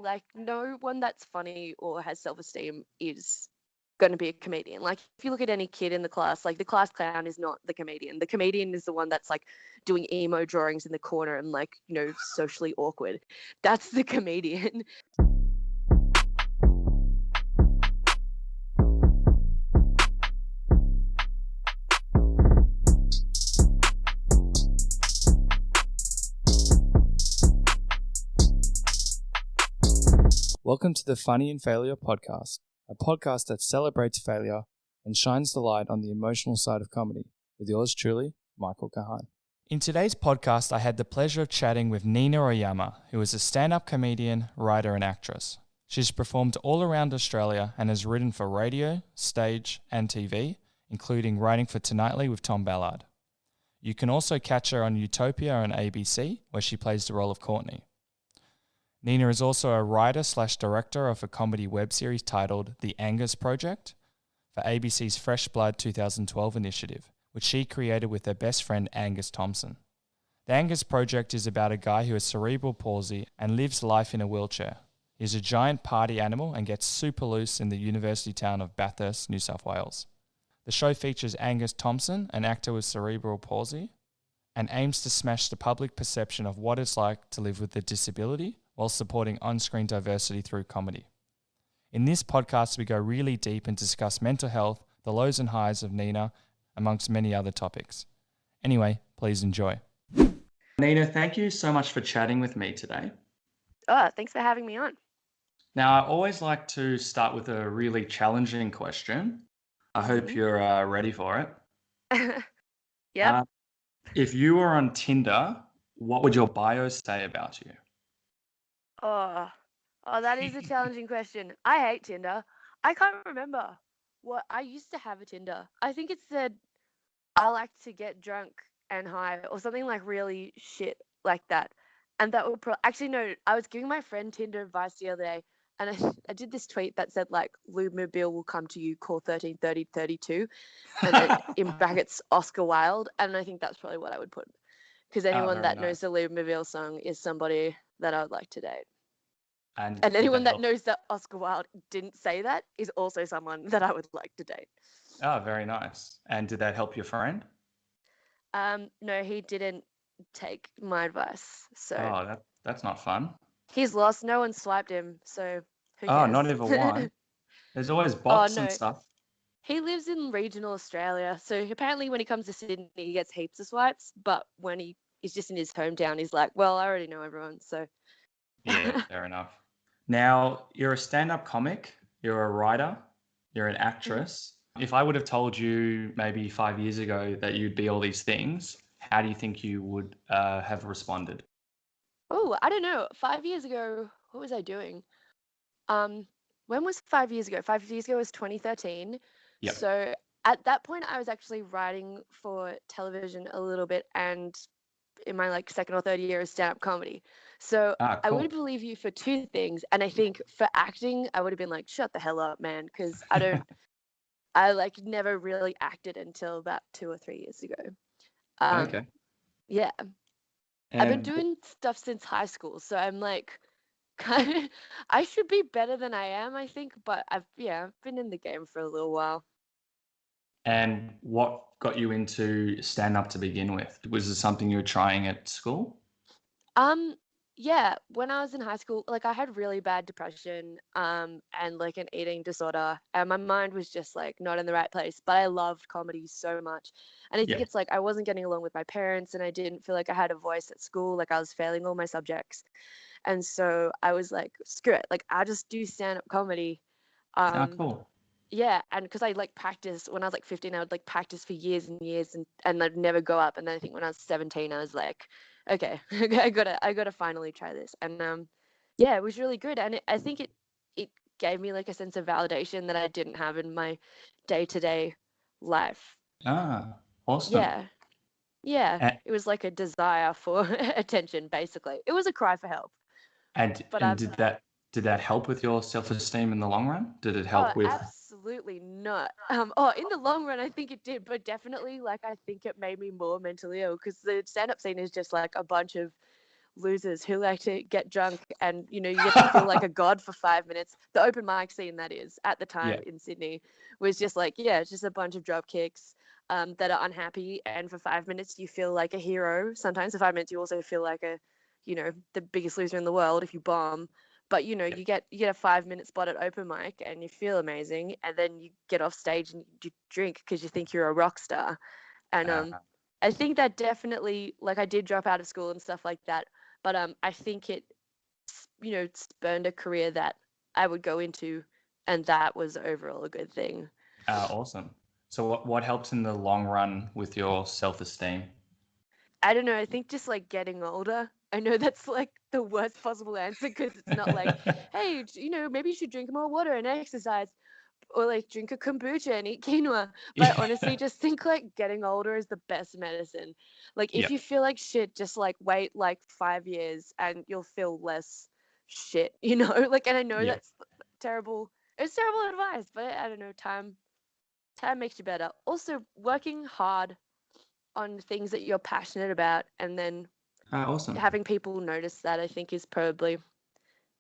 like no one that's funny or has self-esteem is going to be a comedian. Like if you look at any kid in the class, like the class clown is not the comedian. The comedian is the one that's like doing emo drawings in the corner and like, socially awkward. That's the comedian. Welcome to the Funny in Failure podcast, a podcast that celebrates failure and shines the light on the emotional side of comedy, with yours truly, Michael Kahan. In today's podcast, I had the pleasure of chatting with Nina Oyama, who is a stand-up comedian, writer and actress. She's performed all around Australia and has written for radio, stage and TV, including writing for Tonightly with Tom Ballard. You can also catch her on Utopia on ABC, where she plays the role of Courtney. Nina is also a writer/director of a comedy web series titled The Angus Project for ABC's Fresh Blood 2012 initiative, which she created with her best friend Angus Thompson. The Angus Project is about a guy who has cerebral palsy and lives life in a wheelchair. He's a giant party animal and gets super loose in the university town of Bathurst, New South Wales. The show features Angus Thompson, an actor with cerebral palsy, and aims to smash the public perception of what it's like to live with a disability while supporting on-screen diversity through comedy. In this podcast, we go really deep and discuss mental health, the lows and highs of Nina, amongst many other topics. Anyway, please enjoy. Nina, thank you so much for chatting with me today. Oh, thanks for having me on. Now, I always like to start with a really challenging question. I hope you're ready for it. Yep. If you were on Tinder, what would your bio say about you? Oh, that is a challenging question. I hate Tinder. I can't remember what I used to have a Tinder. I think it said I like to get drunk and high or something like really shit like that. And that would actually no. I was giving my friend Tinder advice the other day, and I did this tweet that said like Lube Mobile will come to you, call 133032, and then in brackets Oscar Wilde, and I think that's probably what I would put. Because anyone that knows the Lube Mobile song is somebody that I would like to date. And anyone that knows that Oscar Wilde didn't say that is also someone that I would like to date. Oh, very nice. And did that help your friend? No, he didn't take my advice. So that's not fun. He's lost. No one swiped him, so who cares? Oh, not even one. There's always bots and stuff. He lives in regional Australia, so apparently when he comes to Sydney, he gets heaps of swipes. But when he is just in his hometown, he's like, well, I already know everyone, so. Yeah, fair enough. Now, you're a stand-up comic, you're a writer, you're an actress. If I would have told you maybe 5 years ago that you'd be all these things, how do you think you would have responded? Oh, I don't know. 5 years ago, what was I doing? When was 5 years ago? 5 years ago was 2013. Yep. So at that point, I was actually writing for television a little bit and in my like second or third year of stand-up comedy. So cool. I would believe you for two things. And I think for acting, I would have been like, shut the hell up, man. Because I like never really acted until about 2 or 3 years ago. Okay. Yeah. And I've been doing stuff since high school. So I'm like, I should be better than I am, I think. But I've been in the game for a little while. And what got you into stand-up to begin with? Was it something you were trying at school? Yeah, when I was in high school, like I had really bad depression, and like an eating disorder, and my mind was just like not in the right place. But I loved comedy so much, and I think it's like I wasn't getting along with my parents, and I didn't feel like I had a voice at school. Like I was failing all my subjects, and so I was like, screw it, like I'll just do stand-up comedy. Cool. Yeah, and because I like practiced when I was like 15, I would like practice for years and years, and I'd never go up. And then I think when I was 17, I was like, okay, I gotta finally try this. And it was really good, and I think it gave me like a sense of validation that I didn't have in my day-to-day life. Awesome. Yeah, it was like a desire for attention, basically. It was a cry for help. And did that help with your self-esteem in the long run? Did it help with? Absolutely not. In the long run, I think it did, but definitely, like, I think it made me more mentally ill because the stand-up scene is just like a bunch of losers who like to get drunk and, you know, you get to feel like a god for 5 minutes. The open mic scene, that is, at the time in Sydney, was just like, yeah, it's just a bunch of drop kicks that are unhappy. And for 5 minutes, you feel like a hero. Sometimes for 5 minutes, you also feel like a, you know, the biggest loser in the world if you bomb. But, you know, you get a 5-minute spot at open mic and you feel amazing. And then you get off stage and you drink because you think you're a rock star. And I think that definitely, like, I did drop out of school and stuff like that. But I think it, you know, spurned a career that I would go into. And that was overall a good thing. Awesome. So what helps in the long run with your self-esteem? I don't know. I think just like getting older. I know that's like the worst possible answer because it's not like, hey, you know, maybe you should drink more water and exercise or like drink a kombucha and eat quinoa. But honestly, just think like getting older is the best medicine. Like if you feel like shit, just like wait like 5 years and you'll feel less shit, you know? Like, and I know that's terrible. It's terrible advice, but I don't know. Time makes you better. Also, working hard on things that you're passionate about and then Awesome. having people notice that, I think, is probably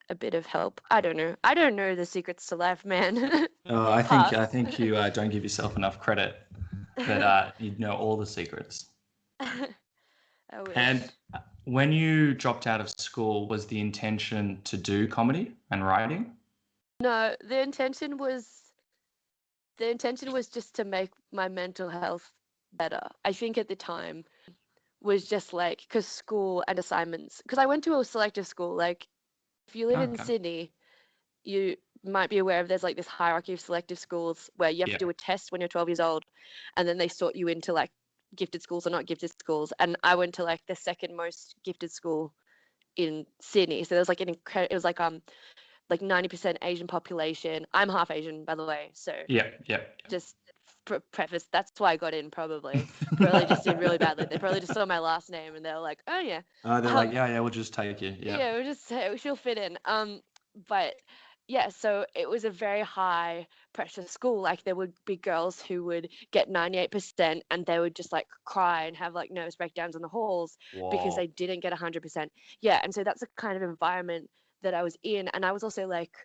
a bit of help. I don't know the secrets to life, man. I think you don't give yourself enough credit, but you know all the secrets. I wish. And when you dropped out of school, was the intention to do comedy and writing? No, the intention was just to make my mental health better. I think at the time was just like, because school and assignments, because I went to a selective school. Like, if you live in Sydney, you might be aware of there's like this hierarchy of selective schools where you have to do a test when you're 12 years old, and then they sort you into like gifted schools or not gifted schools. And I went to like the second most gifted school in Sydney. So there was like it was like 90% Asian population. I'm half Asian, by the way. So just preface, that's why I got in, probably just did really badly. They probably just saw my last name and they were like, oh yeah. They're like, yeah, we'll just take you. Yeah, she'll fit in. But yeah, so it was a very high pressure school. Like, there would be girls who would get 98% and they would just like cry and have like nervous breakdowns in the halls because they didn't get 100%. Yeah, and so that's the kind of environment that I was in. And I was also like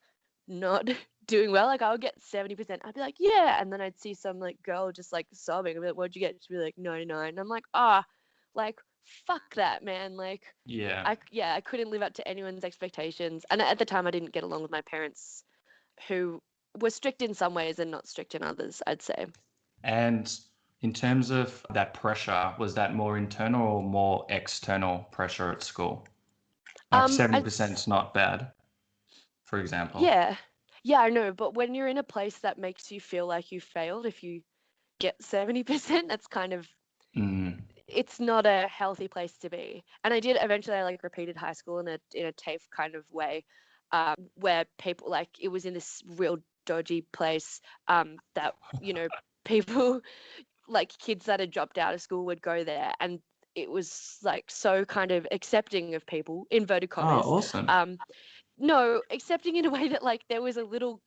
not doing well. Like, I would get 70%. I'd be like, yeah, and then I'd see some like girl just like sobbing. I'd be like, what'd you get? She'd be like 99. And I'm like, like, fuck that, man. Like, I couldn't live up to anyone's expectations. And at the time, I didn't get along with my parents, who were strict in some ways and not strict in others, I'd say. And in terms of that pressure, was that more internal or more external pressure at school? Like 70% is not bad, for example. Yeah, I know. But when you're in a place that makes you feel like you failed, if you get 70%, that's kind of it's not a healthy place to be. And I like repeated high school in a TAFE kind of way, where people, like, it was in this real dodgy place, that, you know, people like kids that had dropped out of school would go there, and it was like so kind of accepting of people, inverted commas. Awesome. No, accepting in a way that like there was a little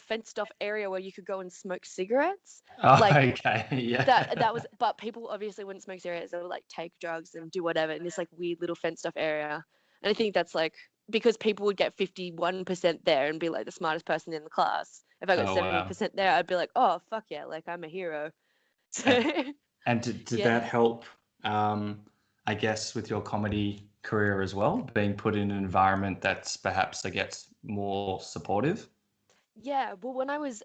fenced off area where you could go and smoke cigarettes. Okay, yeah. That was, but people obviously wouldn't smoke cigarettes. They would like take drugs and do whatever in this like weird little fenced off area. And I think that's like because people would get 51% there and be like the smartest person in the class. If I got 70% there, I'd be like, oh fuck yeah, like I'm a hero. So, and did that help? I guess with your comedy career as well, being put in an environment that's perhaps, I guess, more supportive? Yeah, well, when I was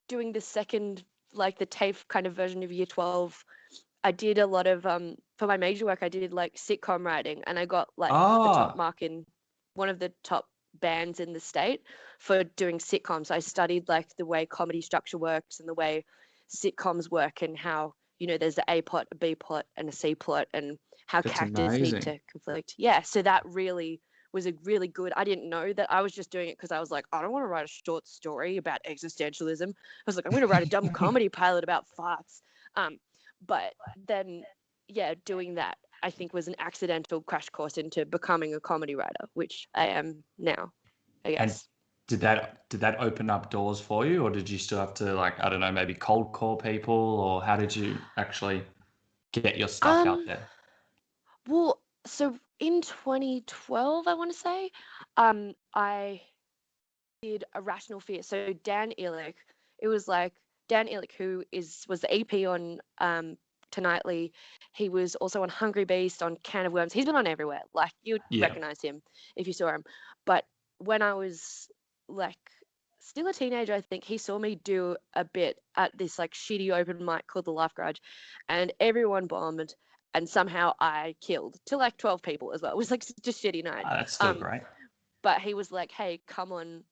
doing the second, like the TAFE kind of version of year 12, I did a lot of, for my major work, I did like sitcom writing, and I got like the top mark in one of the top bands in the state for doing sitcoms. I studied like the way comedy structure works and the way sitcoms work and how, you know, there's the A plot, a B plot, and a C plot, and how characters need to conflict. Yeah, so that really was a really good. I didn't know that. I was just doing it because I was like, I don't want to write a short story about existentialism. I was like, I'm going to write a dumb comedy pilot about farts. But then, yeah, doing that, I think, was an accidental crash course into becoming a comedy writer, which I am now, I guess. And did that open up doors for you, or did you still have to, like, I don't know, maybe cold call people, or how did you actually get your stuff out there? Well, so in 2012, I want to say, I did A Rational Fear. So Dan Ilick, it was like Dan Ilick, who was the EP on Tonightly. He was also on Hungry Beast, on Can of Worms. He's been on everywhere. Like you'd Yeah. recognize him if you saw him. But when I was like still a teenager, I think he saw me do a bit at this like shitty open mic called the Life Garage, and everyone bombed. And somehow I killed to like 12 people as well. It was like just shitty night. That's still great. But he was like, "Hey, come on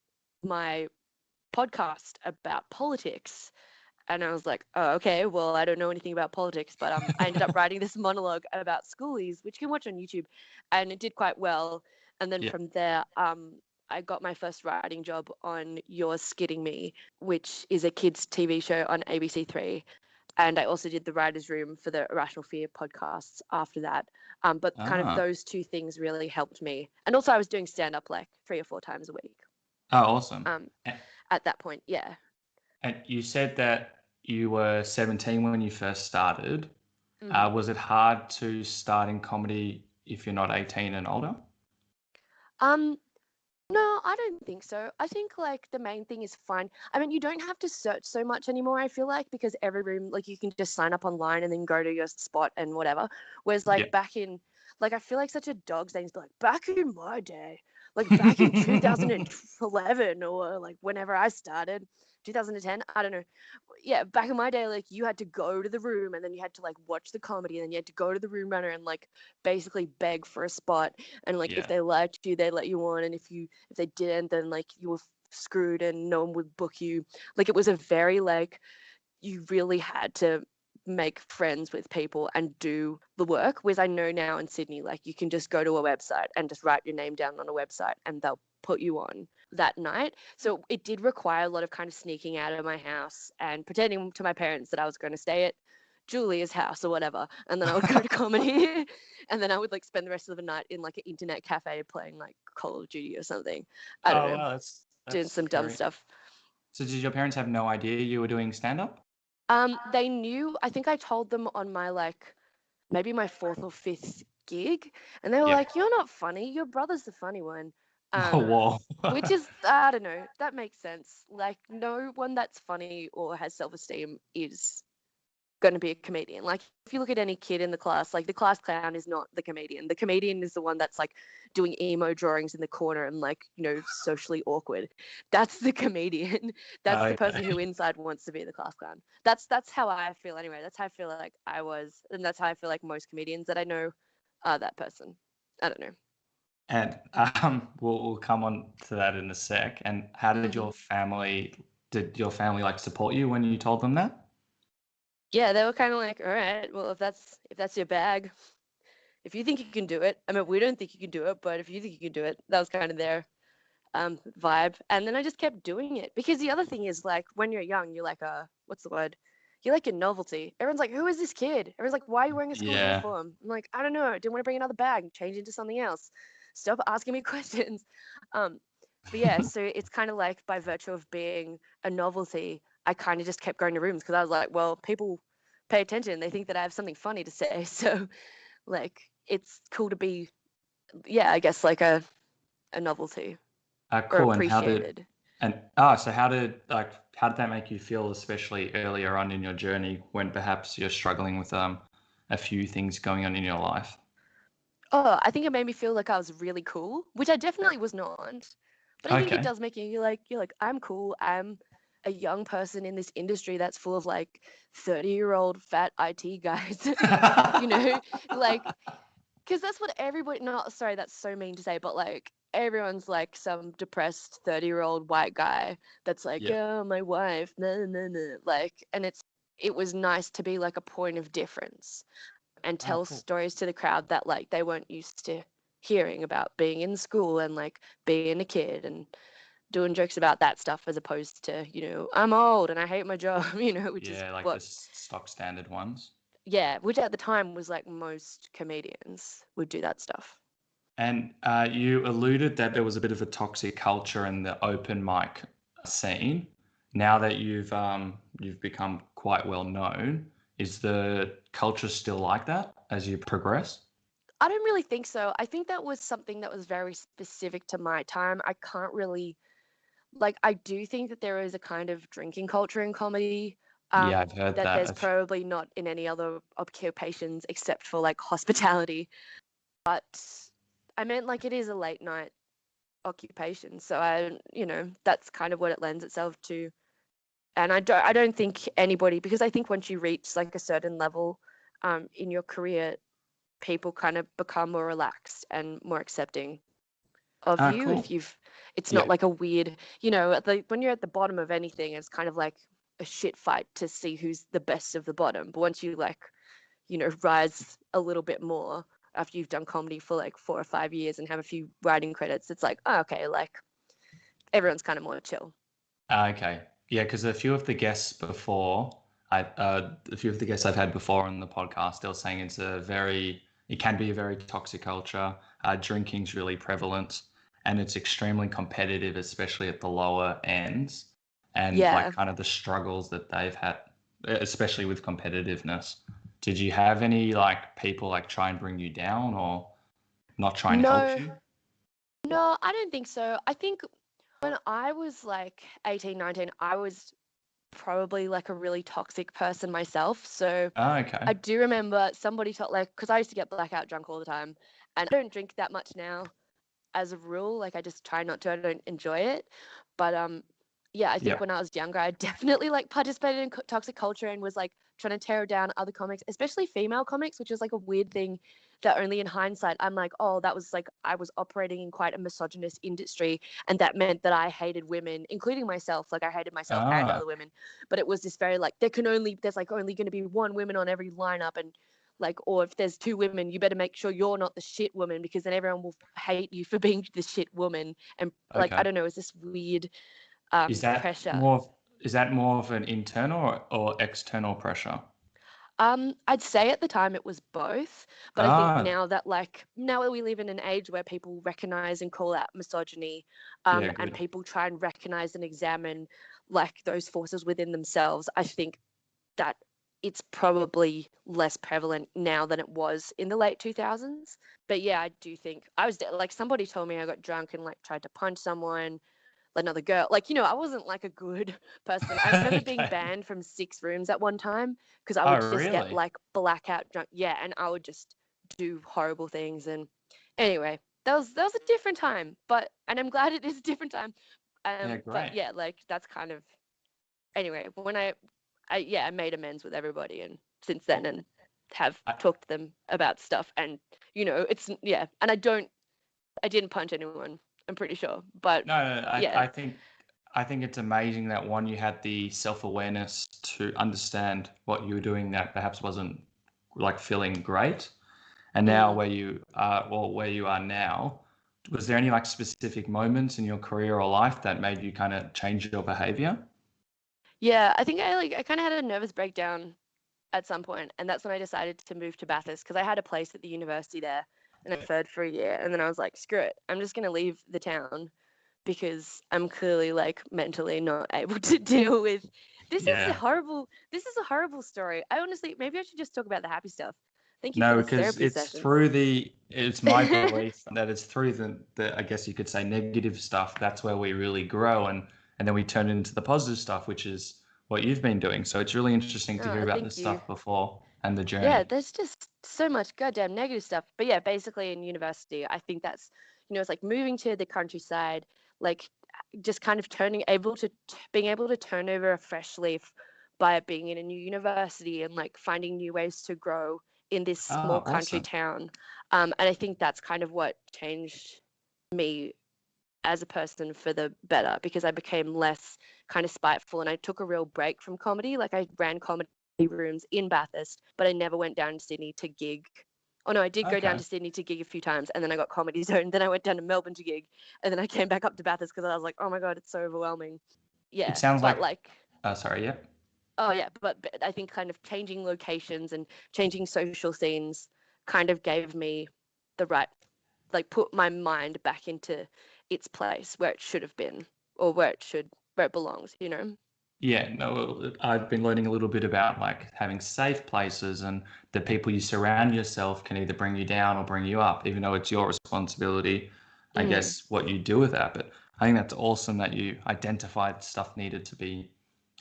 my podcast about politics." And I was like, "Oh, okay, well, I don't know anything about politics," but I ended up writing this monologue about schoolies, which you can watch on YouTube, and it did quite well. And then Yeah. from there, I got my first writing job on You're Skidding Me, which is a kids' TV show on ABC3. And I also did the writer's room for the Irrational Fear podcasts after that. But kind of those two things really helped me. And also I was doing stand-up like 3 or 4 times a week. Oh, awesome. At that point, yeah. And you said that you were 17 when you first started. Was it hard to start in comedy if you're not 18 and older? No, I don't think so. I think like the main thing is fun. I mean, you don't have to search so much anymore, I feel like, because every room, like you can just sign up online and then go to your spot and whatever. Whereas like back in, like I feel like such a dog's name to be like, back in my day, like back in 2011 or like whenever I started, 2010, I don't know. Yeah, back in my day, like you had to go to the room and then you had to like watch the comedy and then you had to go to the room runner and like basically beg for a spot, and like if they liked you they'd let you on, and if they didn't then like you were screwed and no one would book you. Like it was a very like you really had to make friends with people and do the work. Whereas I know now in Sydney, like you can just go to a website and just write your name down on a website and they'll put you on that night. So it did require a lot of kind of sneaking out of my house and pretending to my parents that I was going to stay at Julia's house or whatever. And then I would go to comedy and then I would like spend the rest of the night in like an internet cafe playing like Call of Duty or something. I don't know. Wow, that's doing some dumb stuff. So did your parents have no idea you were doing stand-up? They knew. I think I told them on my like maybe my 4th or 5th gig, and they were like, "You're not funny. Your brother's the funny one." Whoa. Which is, I don't know, that makes sense. Like no one that's funny or has self-esteem is going to be a comedian. Like if you look at any kid in the class, like the class clown is not the comedian. The comedian is the one that's like doing emo drawings in the corner and like, you know, socially awkward. That's the comedian. That's the person who inside wants to be the class clown. That's how I feel anyway. That's how I feel like I was, and that's how I feel like most comedians that I know are that person. I don't know. And we'll come on to that in a sec. And how did your family like support you when you told them that? Yeah, they were kind of like, all right, well, if that's your bag, if you think you can do it. I mean, we don't think you can do it, but if you think you can do it, that was kind of their vibe. And then I just kept doing it because the other thing is like when you're young, you're like what's the word? You're like a novelty. Everyone's like, who is this kid? Everyone's like, why are you wearing a school uniform? I'm like, I don't know. I didn't want to bring another bag, change into something else. Stop asking me questions. But yeah, so it's kind of like by virtue of being a novelty, I kind of just kept going to rooms because I was like, well, people pay attention. They think that I have something funny to say. So like, it's cool to be, yeah, I guess like a novelty. Cool. Or appreciated. So how did that make you feel, especially earlier on in your journey when perhaps you're struggling with a few things going on in your life? Oh, I think it made me feel like I was really cool, which I definitely was not. But I think it does make you're like, I'm cool. I'm a young person in this industry that's full of like 30-year-old fat IT guys, you know, like, because that's what everybody, not, sorry, that's so mean to say, but like everyone's like some depressed 30-year-old white guy that's like, oh, my wife, no, no, no. Like, and it was nice to be like a point of difference and tell stories to the crowd that like they weren't used to hearing about being in school and like being a kid and doing jokes about that stuff as opposed to, you know, I'm old and I hate my job, you know, which is like what the stock standard ones. Yeah, which at the time was like most comedians would do that stuff. And you alluded that there was a bit of a toxic culture in the open mic scene. Now that you've become quite well known, is the culture still like that as you progress? I don't really think so. I think that was something that was very specific to my time. I can't really, like, I do think that there is a kind of drinking culture in comedy, Yeah, I've heard that there's that. probably not in any other occupations except for like hospitality. But I meant like it is a late night occupation, so that's kind of what it lends itself to. And I don't think anybody, because I think once you reach like a certain level in your career, people kind of become more relaxed and more accepting of Ah, you if cool. you've it's not Yeah. like a weird, when you're at the bottom of anything, it's kind of like a shit fight to see who's the best of the bottom. But once you like, rise a little bit more after you've done comedy for like 4 or 5 years and have a few writing credits, it's like, oh, okay, like everyone's kind of more chill. Ah, okay. Yeah, because a few of the guests I've had before on the podcast, they were saying it can be a very toxic culture. Drinking's really prevalent, and it's extremely competitive, especially at the lower ends, and like Yeah. kind of the struggles that they've had, especially with competitiveness. Did you have any like people like try and bring you down or not try and help No, you? no, I don't think so. I think when I was like 18, 19, I was probably like a really toxic person myself. So Ah, okay. I do remember somebody told, like, because I used to get blackout drunk all the time, and I don't drink that much now as a rule. Like, I just try not to. I don't enjoy it. But yeah, I think Yeah. when I was younger, I definitely like participated in toxic culture and was like trying to tear down other comics, especially female comics, which is like a weird thing that only in hindsight I'm like, oh, that was like I was operating in quite a misogynist industry, and that meant that I hated women, including myself. Like I hated myself and Ah, other women, but it was this very like there's like only going to be one woman on every lineup, and like, or if there's two women, you better make sure you're not the shit woman because then everyone will hate you for being the shit woman. And like, I okay. don't know, it's this weird Is that pressure. more of, is that more of an internal or external pressure? I'd say at the time it was both, but I think Ah, now that we live in an age where people recognize and call out misogyny, yeah, and good. people try and recognize and examine like those forces within themselves, I think that it's probably less prevalent now than it was in the late 2000s. But yeah, I do think like somebody told me I got drunk and like tried to punch someone, another girl. Like, I wasn't like a good person. I remember being Okay. banned from 6 rooms at one time because I Oh, would just get really? like blackout drunk. Yeah, and I would just do horrible things. And anyway, that was a different time. And I'm glad it is a different time. Yeah, But great. yeah, like that's kind of anyway. When I made amends with everybody, and since then, Well, and have I, talked to them about stuff. And it's yeah. And I didn't punch anyone. I'm pretty sure. But no, no, yeah. I think it's amazing that one, you had the self-awareness to understand what you were doing that perhaps wasn't like feeling great. And now Mm. where you are now, was there any like specific moments in your career or life that made you kind of change your behavior? Yeah, I think I kind of had a nervous breakdown at some point, and that's when I decided to move to Bathurst because I had a place at the university there, and I deferred for a year, and then I was like, screw it, I'm just gonna leave the town because I'm clearly like mentally not able to deal with Yeah. this is a horrible story. I honestly maybe I should just talk about the happy stuff. Thank you for No, this because therapy session. it's my belief that it's through I guess you could say negative stuff. That's where we really grow, and then we turn it into the positive stuff, which is what you've been doing. So it's really interesting to hear Oh, about this thank you. stuff before and the Yeah, journey. there's just so much goddamn negative stuff. But yeah, basically in university, I think that's, it's like moving to the countryside, like just kind of being able to turn over a fresh leaf by being in a new university and like finding new ways to grow in this small Ah, country awesome. town. And I think that's kind of what changed me as a person for the better because I became less kind of spiteful and I took a real break from comedy. Like I ran comedy rooms in Bathurst, but I never went down to Sydney to gig. Oh no, I did go down Okay. to Sydney to gig a few times and then I got Comedy Zone. Then I went down to Melbourne to gig and then I came back up to Bathurst because I was like, oh my God, it's so overwhelming. It Yeah, sounds but like, like, sorry, yeah. oh yeah, but I think kind of changing locations and changing social scenes kind of gave me the right, like put my mind back into its place where it should have been or where it belongs. Yeah, no, I've been learning a little bit about like having safe places and the people you surround yourself can either bring you down or bring you up, even though it's your responsibility, I Mm. guess, what you do with that. But I think that's awesome that you identified stuff needed to be,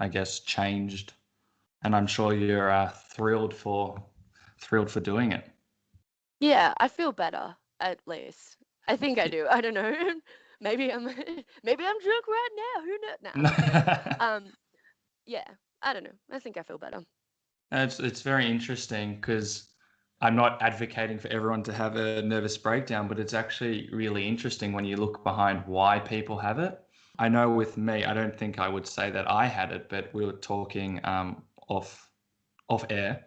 I guess, changed. And I'm sure you're thrilled for doing it. Yeah, I feel better at least. I think I do. I don't know. Maybe I'm maybe I'm drunk right now. Who knows? Nah, I'm just kidding. Um, yeah, I don't know. I think I feel better. It's very interesting because I'm not advocating for everyone to have a nervous breakdown, but it's actually really interesting when you look behind why people have it. I know with me, I don't think I would say that I had it, but we were talking off air,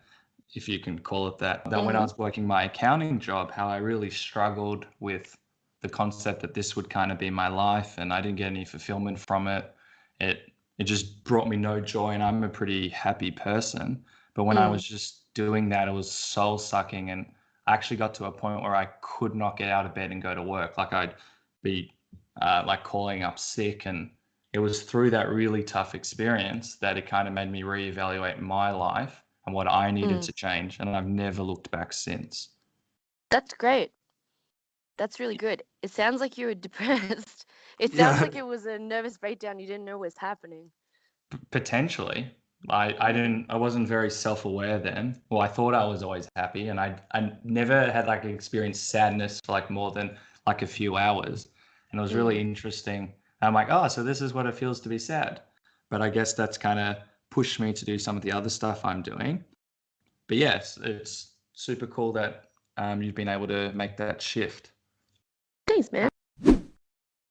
if you can call it that. That when I Mm-hmm. was working my accounting job, how I really struggled with the concept that this would kind of be my life, and I didn't get any fulfillment from it. It just brought me no joy, and I'm a pretty happy person. But when I Mm. was just doing that, it was soul sucking, and I actually got to a point where I could not get out of bed and go to work. Like I'd be like calling up sick, and it was through that really tough experience that it kind of made me reevaluate my life and what I needed Mm. to change. And I've never looked back since. That's great. That's really good. It sounds like you were depressed. It sounds Yeah, like it was a nervous breakdown you didn't know was happening. potentially. I wasn't very self-aware then. Well, I thought I was always happy, and I never had like experienced sadness for like more than like a few hours. And it was really Mm. interesting. I'm like, oh, so this is what it feels to be sad. But I guess that's kind of pushed me to do some of the other stuff I'm doing. But yes, it's super cool that you've been able to make that shift. Thanks, man.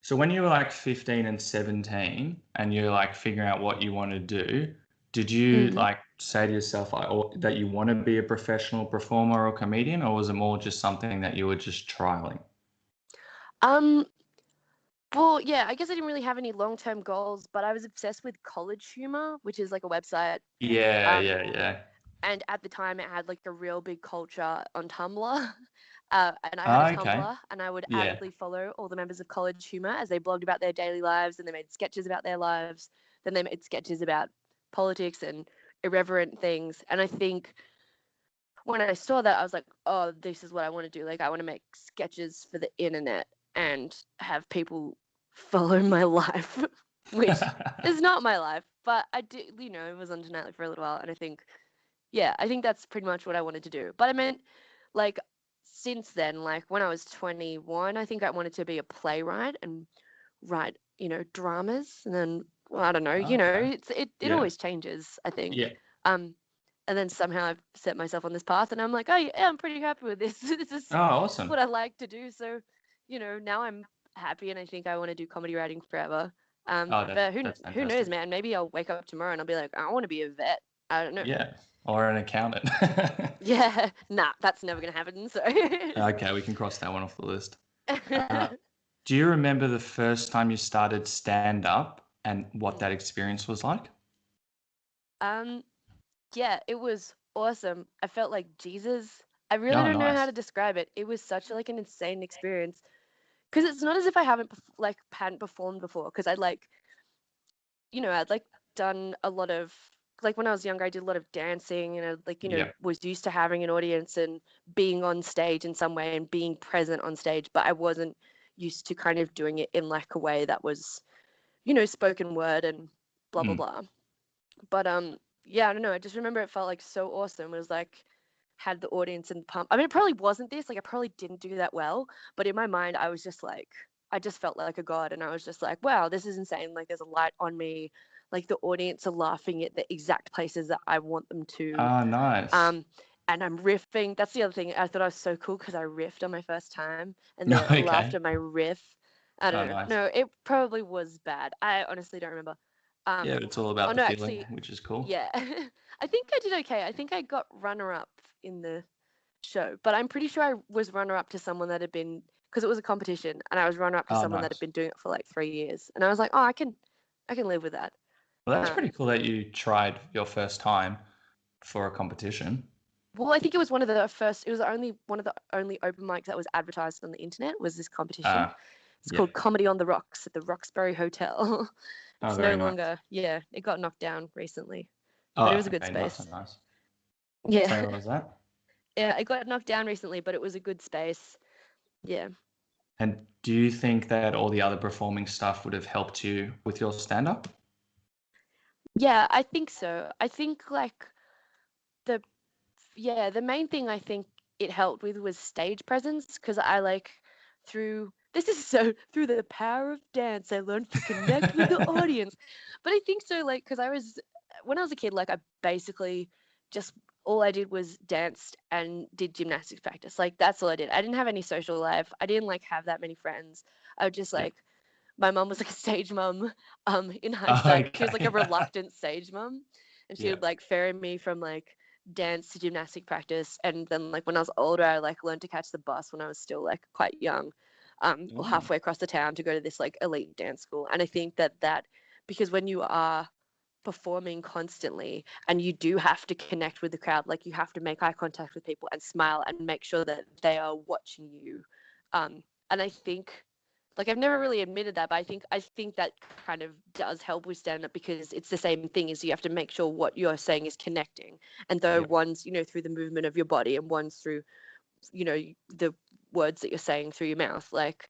So when you were like 15 and 17 and you're like figuring out what you want to do, did you Mm. like say to yourself that you want to be a professional performer or comedian, or was it more just something that you were just trialing? Um, well, yeah, I guess I didn't really have any long-term goals, but I was obsessed with College Humor, which is like a website. Yeah, Um, yeah, yeah. and at the time it had like a real big culture on Tumblr. And I had a Ah, okay. Tumblr, and I would Yeah. avidly follow all the members of College Humor as they blogged about their daily lives, and they made sketches about their lives. Then they made sketches about politics and irreverent things. And I think when I saw that, I was like, oh, this is what I want to do. Like, I want to make sketches for the internet and have people follow my life, which is not my life, but I did, it was undeniably for a little while. And I think, yeah, I think that's pretty much what I wanted to do. But I meant, like, since then, like when I was 21, I think I wanted to be a playwright and write, dramas. And then, well, I don't know, Okay. it Yeah. always changes, I think. Yeah. Um, and then somehow I've set myself on this path, and I'm like, oh yeah, I'm pretty happy with this. This is Oh, awesome. what I like to do. So, now I'm happy, and I think I want to do comedy writing forever. Oh, But that's who knows, fantastic. man? Maybe I'll wake up tomorrow and I'll be like, I want to be a vet. I don't know. Yeah. Or an accountant. Yeah, nah, that's never gonna happen. So, Okay, we can cross that one off the list. Uh, do you remember the first time you started stand up and what that Mm. experience was like? um, yeah, it was awesome. I felt like Jesus. I really Oh, don't know how nice. to describe it. It was such like an insane experience because it's not as if I haven't hadn't performed before. Because I'd like done a lot of like when I was younger, I did a lot of dancing and I Yeah. was used to having an audience and being on stage in some way and being present on stage, but I wasn't used to kind of doing it in like a way that was, spoken word and blah blah Mm. blah. But yeah, I don't know. I just remember it felt like so awesome. It was like had the audience in the pump. I mean, it probably wasn't this. Like I probably didn't do that well, but in my mind, I was just like, I just felt like a god, and I was just like, wow, this is insane. Like there's a light on me. Like the audience are laughing at the exact places that I want them to. Ah, nice. Um, and I'm riffing. That's the other thing. I thought I was so cool because I riffed on my first time, and they laughed Okay. at my riff. I Oh, don't know. nice. No, it probably was bad. I honestly don't remember. Yeah, Um, it's all oh about the no, feeling, actually, which is cool. yeah. I think I did okay. I think I got runner up in the show, but I'm pretty sure I was runner up to someone that had been because it was a competition, and I was runner up to Oh, someone that had nice. been doing it for like 3 years, and I was like, oh, I can live with that. Well, that's pretty Um, cool that you tried your first time for a competition. well, I think it was one of the first. It was only one of the only open mics that was advertised on the internet. Was this competition? Uh, It's yeah. called Comedy on the Rocks at the Roxbury Hotel. Oh, It's very no nice. longer, yeah, it got knocked down recently, but it Oh, was a good okay, not so space. nice. Yeah. Sorry, what was that? Yeah, it got knocked down recently, but it was a good space. Yeah. And do you think that all the other performing stuff would have helped you with your stand-up? Yeah, I think so. I think like the the main thing I think it helped with was stage presence because I like through this is so through the power of dance I learned to connect with the audience. But I think so like because I was when I was a kid like I basically just all I did was danced and did gymnastics practice. Like that's all I did. I didn't have any social life. I didn't like have that many friends. I would just Yeah. like my mum was like a stage mum in Oh, hindsight. She was like a okay. reluctant stage mum and she Yeah. would like ferry me from like dance to gymnastic practice and then like when I was older I like learned to catch the bus when I was still like quite young or Oh, halfway across the town to go to this like elite dance school. And I think that because when you are performing constantly and you do have to connect with the crowd, like you have to make eye contact with people and smile and make sure that they are watching you. And I think like I've never really admitted that, but I think that kind of does help with stand up because it's the same thing as you have to make sure what you're saying is connecting. And though yeah. one's, through the movement of your body and one's through, the words that you're saying through your mouth, like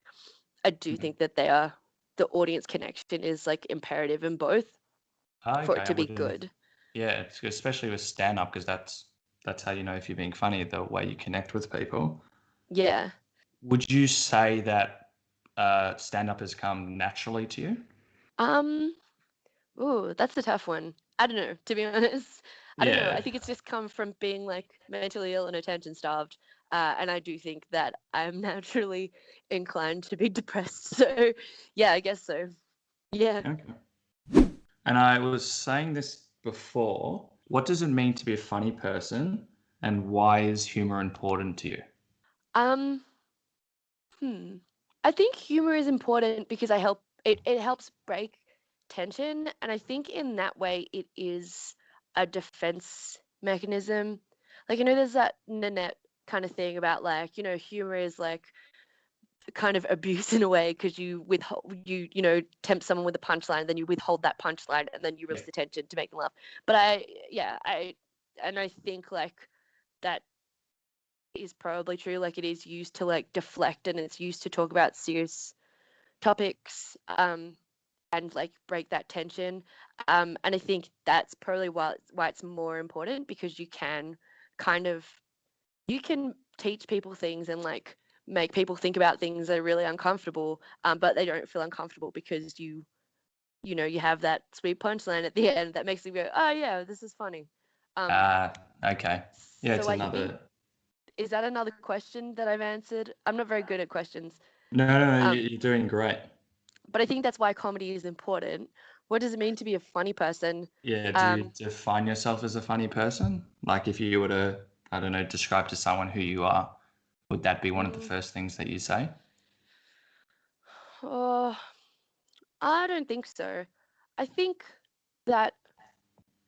I do Mhm. think that the audience connection is like imperative in both Oh, for okay, it I to be would have. good. Yeah, especially with stand-up because that's how you know if you're being funny, the way you connect with people. Yeah. Would you say that stand-up has come naturally to you? Um, Ooh, that's a tough one. I don't know, to be honest. I don't know. Yeah. I think it's just come from being like mentally ill and attention starved. And I do think that I'm naturally inclined to be depressed. So, yeah, I guess so. Yeah. Okay. And I was saying this before. What does it mean to be a funny person, and why is humor important to you? Um, hmm. I think humor is important because it helps break tension. And I think in that way it is a defense mechanism. Like, there's that Nanette kind of thing about like, humor is like kind of abuse in a way because you withhold tempt someone with a punchline, then you withhold that punchline and then you Yeah. release the tension to make them laugh. But I think like that is probably true. Like it is used to like deflect and it's used to talk about serious topics and like break that tension. And I think that's probably why it's more important because kind of you can teach people things and like make people think about things that are really uncomfortable, but they don't feel uncomfortable because you have that sweet punchline at the end that makes them go, oh yeah, this is funny. Um, Okay. Yeah, so it's I think another. is that another question that I've answered? I'm not very good at questions, No, no, no, um, you're doing great. but I think that's why comedy is important. What does it mean to be a funny person? Yeah, do you Um, define yourself as a funny person? Like if you were to, I don't know, describe to someone who you are, would that be one of the mm, first things that you say? oh, I don't think so. I think that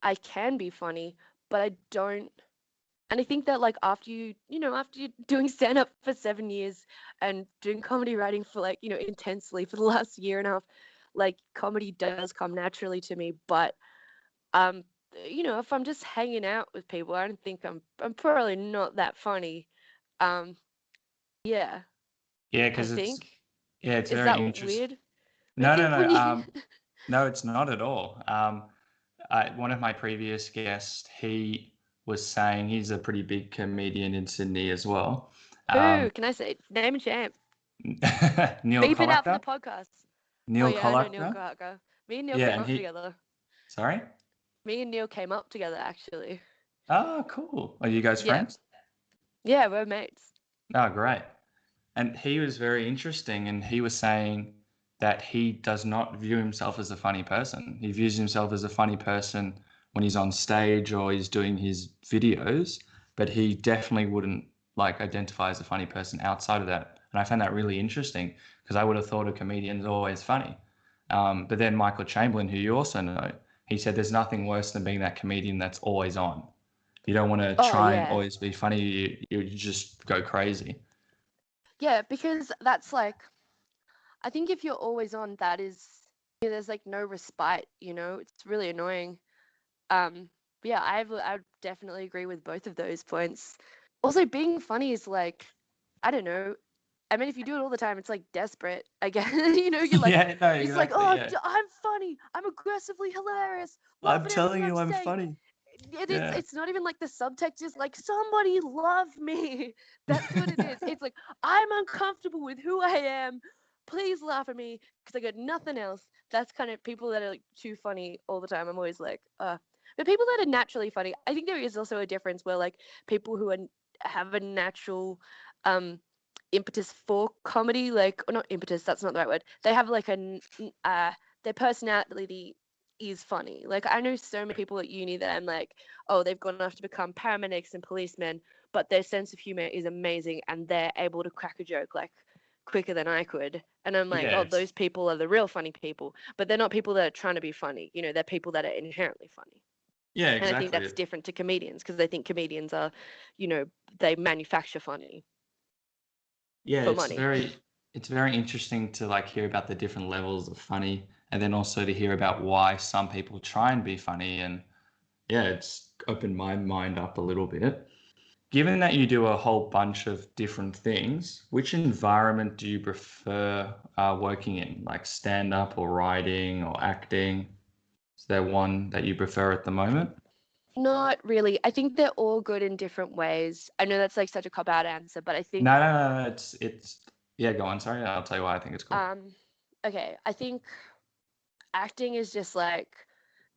I can be funny, but I don't. And I think that like after you doing stand up for 7 years and doing comedy writing for like, intensely for the last year and a half, like comedy does come naturally to me. But um, if I'm just hanging out with people, I don't think I'm probably not that funny. Um, yeah, Yeah, I because think. it's Is very that interesting. weird? I No, no, think no. when you No, it's not at all. One of my previous guests, he was saying he's a pretty big comedian in Sydney as well. Ooh, Um, can I say name and champ? Neil Beep it out for the Collector. podcast. Oh Neil yeah, I know Neil Collector. Gallagher. Me and Neil Yeah, came and up he. together. Sorry. Me and Neil came up together actually. Oh, cool. Are you guys Yeah. friends? Yeah, we're mates. Oh, great. And he was very interesting, and he was saying that he does not view himself as a funny person. He views himself as a funny person when he's on stage or he's doing his videos, but he definitely wouldn't like identify as a funny person outside of that. And I found that really interesting because I would have thought a comedian's always funny. But then Michael Chamberlain, who you also know, he said there's nothing worse than being that comedian that's always on. You don't want to Oh try and yeah. always be funny. You just go crazy. Yeah, because that's like I think if you're always on, that is there's like no respite, it's really annoying. But yeah, I would definitely agree with both of those points. Also, being funny is like, I don't know. I mean, if you do it all the time, it's like desperate. I guess you're like, Yeah, no, it's like, exactly. oh, Yeah. I'm funny. I'm aggressively hilarious. Laugh I'm at telling everything I'm you, I'm saying. funny. It's Yeah. it's not even like the subtext is like somebody love me. That's what it is. It's like I'm uncomfortable with who I am. Please laugh at me because I got nothing else. That's kind of people that are like too funny all the time. I'm always like, but people that are naturally funny, I think there is also a difference where like people who have a natural um impetus for comedy, like, or not impetus, that's not the right word. They have like their personality is funny. Like I know so many people at uni that I'm like, oh, they've gone off to become paramedics and policemen, but their sense of humor is amazing and they're able to crack a joke like quicker than I could. And I'm like, Yeah, oh, those people are the real funny people. But they're not people that are trying to be funny. They're people that are inherently funny. yeah, And I think exactly. that's different to comedians because I think comedians are, you know, they manufacture funny Yeah, for money. it's very interesting to like hear about the different levels of funny, and then also to hear about why some people try and be funny. And yeah, it's opened my mind up a little bit. Given that you do a whole bunch of different things, which environment do you prefer working in, like stand up or writing or acting? Is there one that you prefer at the moment? Not really. I think they're all good in different ways. I know that's like such a cop out answer, but I think No, no, no, no. It's yeah. Go on. Sorry, I'll tell you why I think it's cool. um okay, I think acting is just like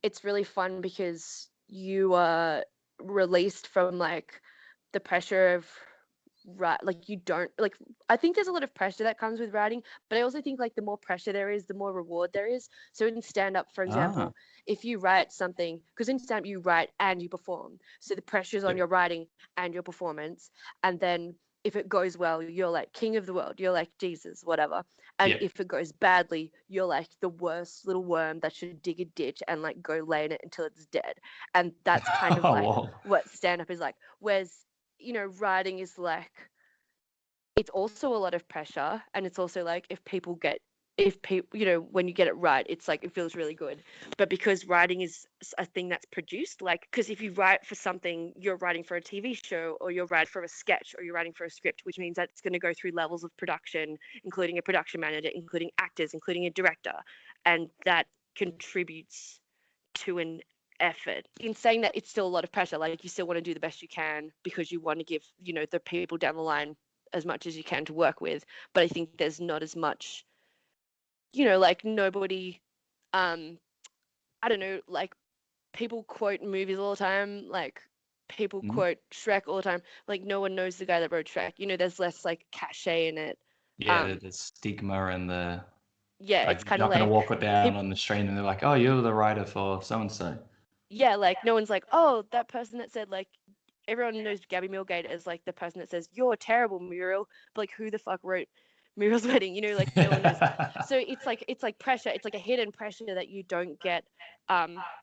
it's really fun because you are released from like the pressure of right, like you don't like, I think there's a lot of pressure that comes with writing, but I also think like the more pressure there is, the more reward there is. So in stand up, for Ah, example, if you write something, because in stand up you write and you perform, so the pressure's on yep. your writing and your performance, and then if it goes well, you're like king of the world, you're like Jesus, whatever. And Yep. if it goes badly, you're like the worst little worm that should dig a ditch and like go lay in it until it's dead. And that's kind of Oh, like wow. what stand up is like. Whereas, writing is like, it's also a lot of pressure, and it's also like if people, when you get it right, it's like it feels really good. But because writing is a thing that's produced, like, because if you write for something, you're writing for a TV show, or you're writing for a sketch, or you're writing for a script, which means that it's going to go through levels of production, including a production manager, including actors, including a director, and that contributes to an effort. In saying that, it's still a lot of pressure. Like, you still want to do the best you can because you want to give, the people down the line as much as you can to work with. But I think there's not as much, like, nobody, um I don't know, like, people quote movies all the time, like people Mhm. quote Shrek all the time. Like, no one knows the guy that wrote Shrek. There's less like cachet in it. Yeah, um the stigma and the yeah, like it's you're kind of not going to like walk it down people, on the street and they're like, "Oh, you're the writer for so and so." yeah, like no one's like, oh, that person that said, like, everyone knows Gabby Millgate as like the person that says you're terrible, Muriel, but like who the fuck wrote Muriel's Wedding? Like no one knows. So it's like pressure. It's like a hidden pressure that you don't get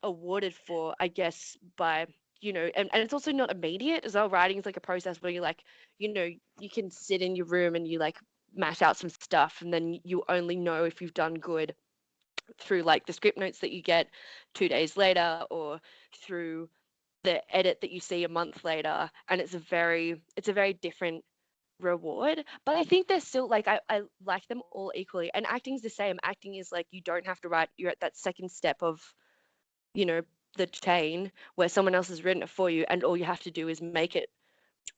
awarded for, I guess, by, and it's also not immediate as well. Writing is like a process where you like, you can sit in your room and you like mash out some stuff, and then you only know if you've done good through like the script notes that you get 2 days later, or through the edit that you see a month later. And it's a very different reward. But I think they're still like, I like them all equally. And acting's the same. Acting is like, you don't have to write, you're at that second step of, you know the chain where someone else has written it for you, and all you have to do is make it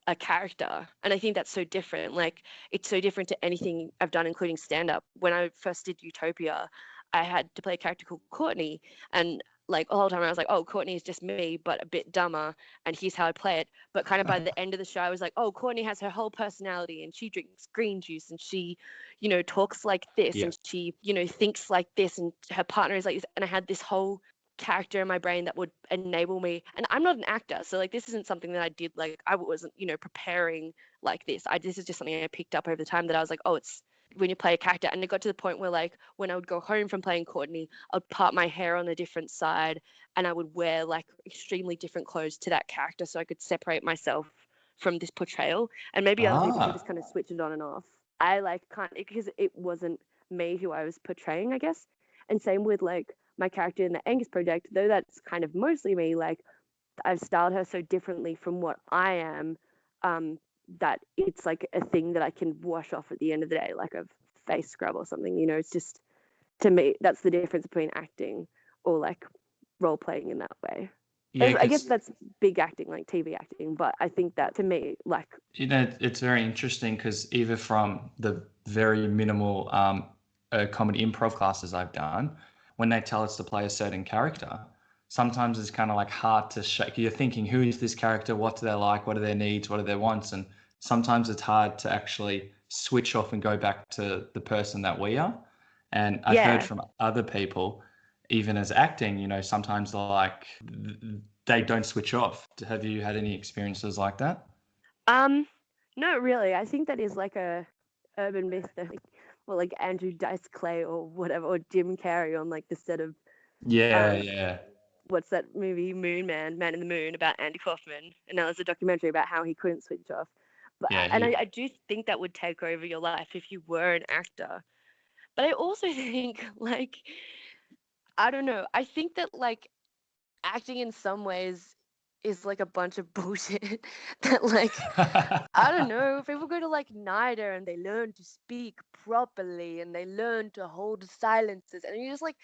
a character. And I think that's so different. Like, it's so different to anything I've done, including stand up. When I first did Utopia, I had to play a character called Courtney, and like the whole time I was like, oh, Courtney is just me but a bit dumber, and here's how I play it. But kind of by the end of the show, I was like, oh, Courtney has her whole personality, and she drinks green juice, and she, talks like this, Yeah. and she, thinks like this, and her partner is like this. And I had this whole character in my brain that would enable me. And I'm not an actor, so like this isn't something that I did, like I wasn't, preparing like this. This is just something I picked up over the time, that I was like, oh, it's when you play a character. And it got to the point where, like, when I would go home from playing Courtney, I'd part my hair on a different side, and I would wear like extremely different clothes to that character, so I could separate myself from this portrayal. And maybe other people can Ah, just kind of switch it on and off. I like can't, because it wasn't me who I was portraying, I guess. And same with like my character in the Angus Project, though that's kind of mostly me, like I've styled her so differently from what I am, that it's like a thing that I can wash off at the end of the day, like a face scrub or something. It's just, to me, that's the difference between acting or like role playing in that way. Yeah, I guess 'cause that's big acting, like TV acting, but I think that to me, like, it's very interesting because either from the very minimal comedy improv classes I've done, when they tell us to play a certain character, sometimes it's kind of like hard to shake. You're thinking, who is this character? What do they like? What are their needs? What are their wants? And sometimes it's hard to actually switch off and go back to the person that we are. And I've heard yeah. from other people, even as acting, sometimes like they don't switch off. Have you had any experiences like that? No, really. I think that is like a urban myth that, like Andrew Dice Clay or whatever, or Jim Carrey on like the set of Yeah, um, yeah, what's that movie, Man in the Moon, about Andy Kaufman, and now there's a documentary about how he couldn't switch off. But yeah. and I do think that would take over your life if you were an actor. But I also think, like, I don't know. I think that like acting in some ways is like a bunch of bullshit that like I don't know, people go to like NIDA and they learn to speak properly and they learn to hold silences and you're just like,